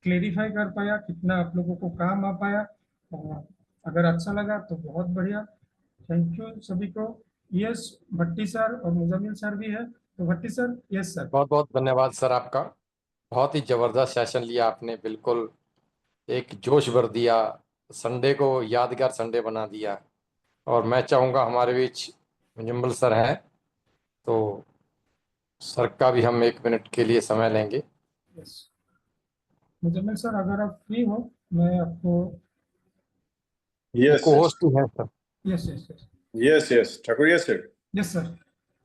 क्लेरिफाई कर पाया, कितना आप लोगों को काम आ पाया। और अगर अच्छा लगा तो बहुत बढ़िया। थैंक यू सभी को। यस, भट्टी सर और मुजम्मिल सर भी है, तो भट्टी सर। Yes sir. बहुत बहुत धन्यवाद सर आपका। बहुत ही जबरदस्त सेशन लिया आपने, बिल्कुल एक जोश भर दिया, संडे को यादगार संडे बना दिया। और मैं चाहूँगा हमारे बीच मुजम्मिल सर हैं, तो सर का भी हम 1 मिनट के लिए समय लेंगे। यस मुजम्मिल सर, अगर आप फ्री हो, मैं आपको। यस को होस्ट हैं sir. Yes yes yes. Yes yes Thakuria sir. Yes sir.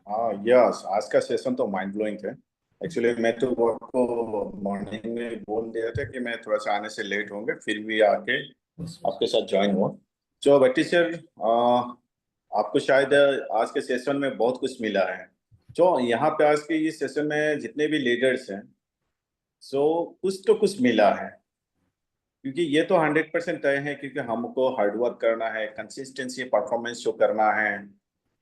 हाँ यस, आज का सेशन तो माइंड ब्लोइंग था। एक्चुअली मैं तो आपको मॉर्निंग में बोल दिया था कि मैं थोड़ा सा आने से लेट होंगे, फिर भी आके यस आपके साथ ज्वाइन हुआ। तो भट्टी सर, आपको शायद आज के सेशन में बहुत कुछ मिला है। जो यहाँ पे आज के इस सेशन में जितने भी लीडर्स हैं, सो कुछ तो कुछ मिला है। क्योंकि ये तो 100% तय है, क्योंकि हमको हार्डवर्क करना है, कंसिस्टेंसी परफॉर्मेंस शो करना है।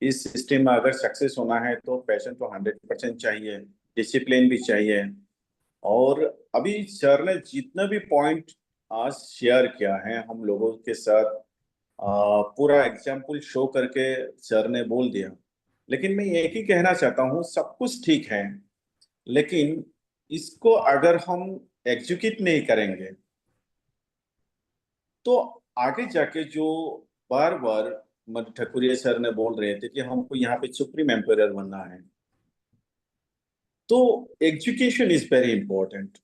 इस सिस्टम में अगर सक्सेस होना है तो पैशन तो 100% चाहिए, डिसिप्लिन भी चाहिए। और अभी सर ने जितना भी पॉइंट आज शेयर किया है हम लोगों के साथ, पूरा एग्जाम्पल शो करके सर ने बोल दिया। लेकिन मैं एक ही कहना चाहता हूँ, सब कुछ ठीक है, लेकिन इसको अगर हम एग्जीक्यूट नहीं करेंगे तो आगे जाके जो बार बार ठकुरिया सर ने बोल रहे थे कि हमको यहाँ पे सुप्रीम एम्पायर बनना है, तो education is very important.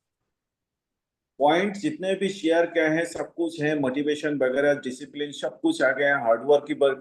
Point जितने भी शेयर किए हैं सब कुछ है, मोटिवेशन वगैरह, डिसिप्लिन सब कुछ आ गया है, हार्डवर्क की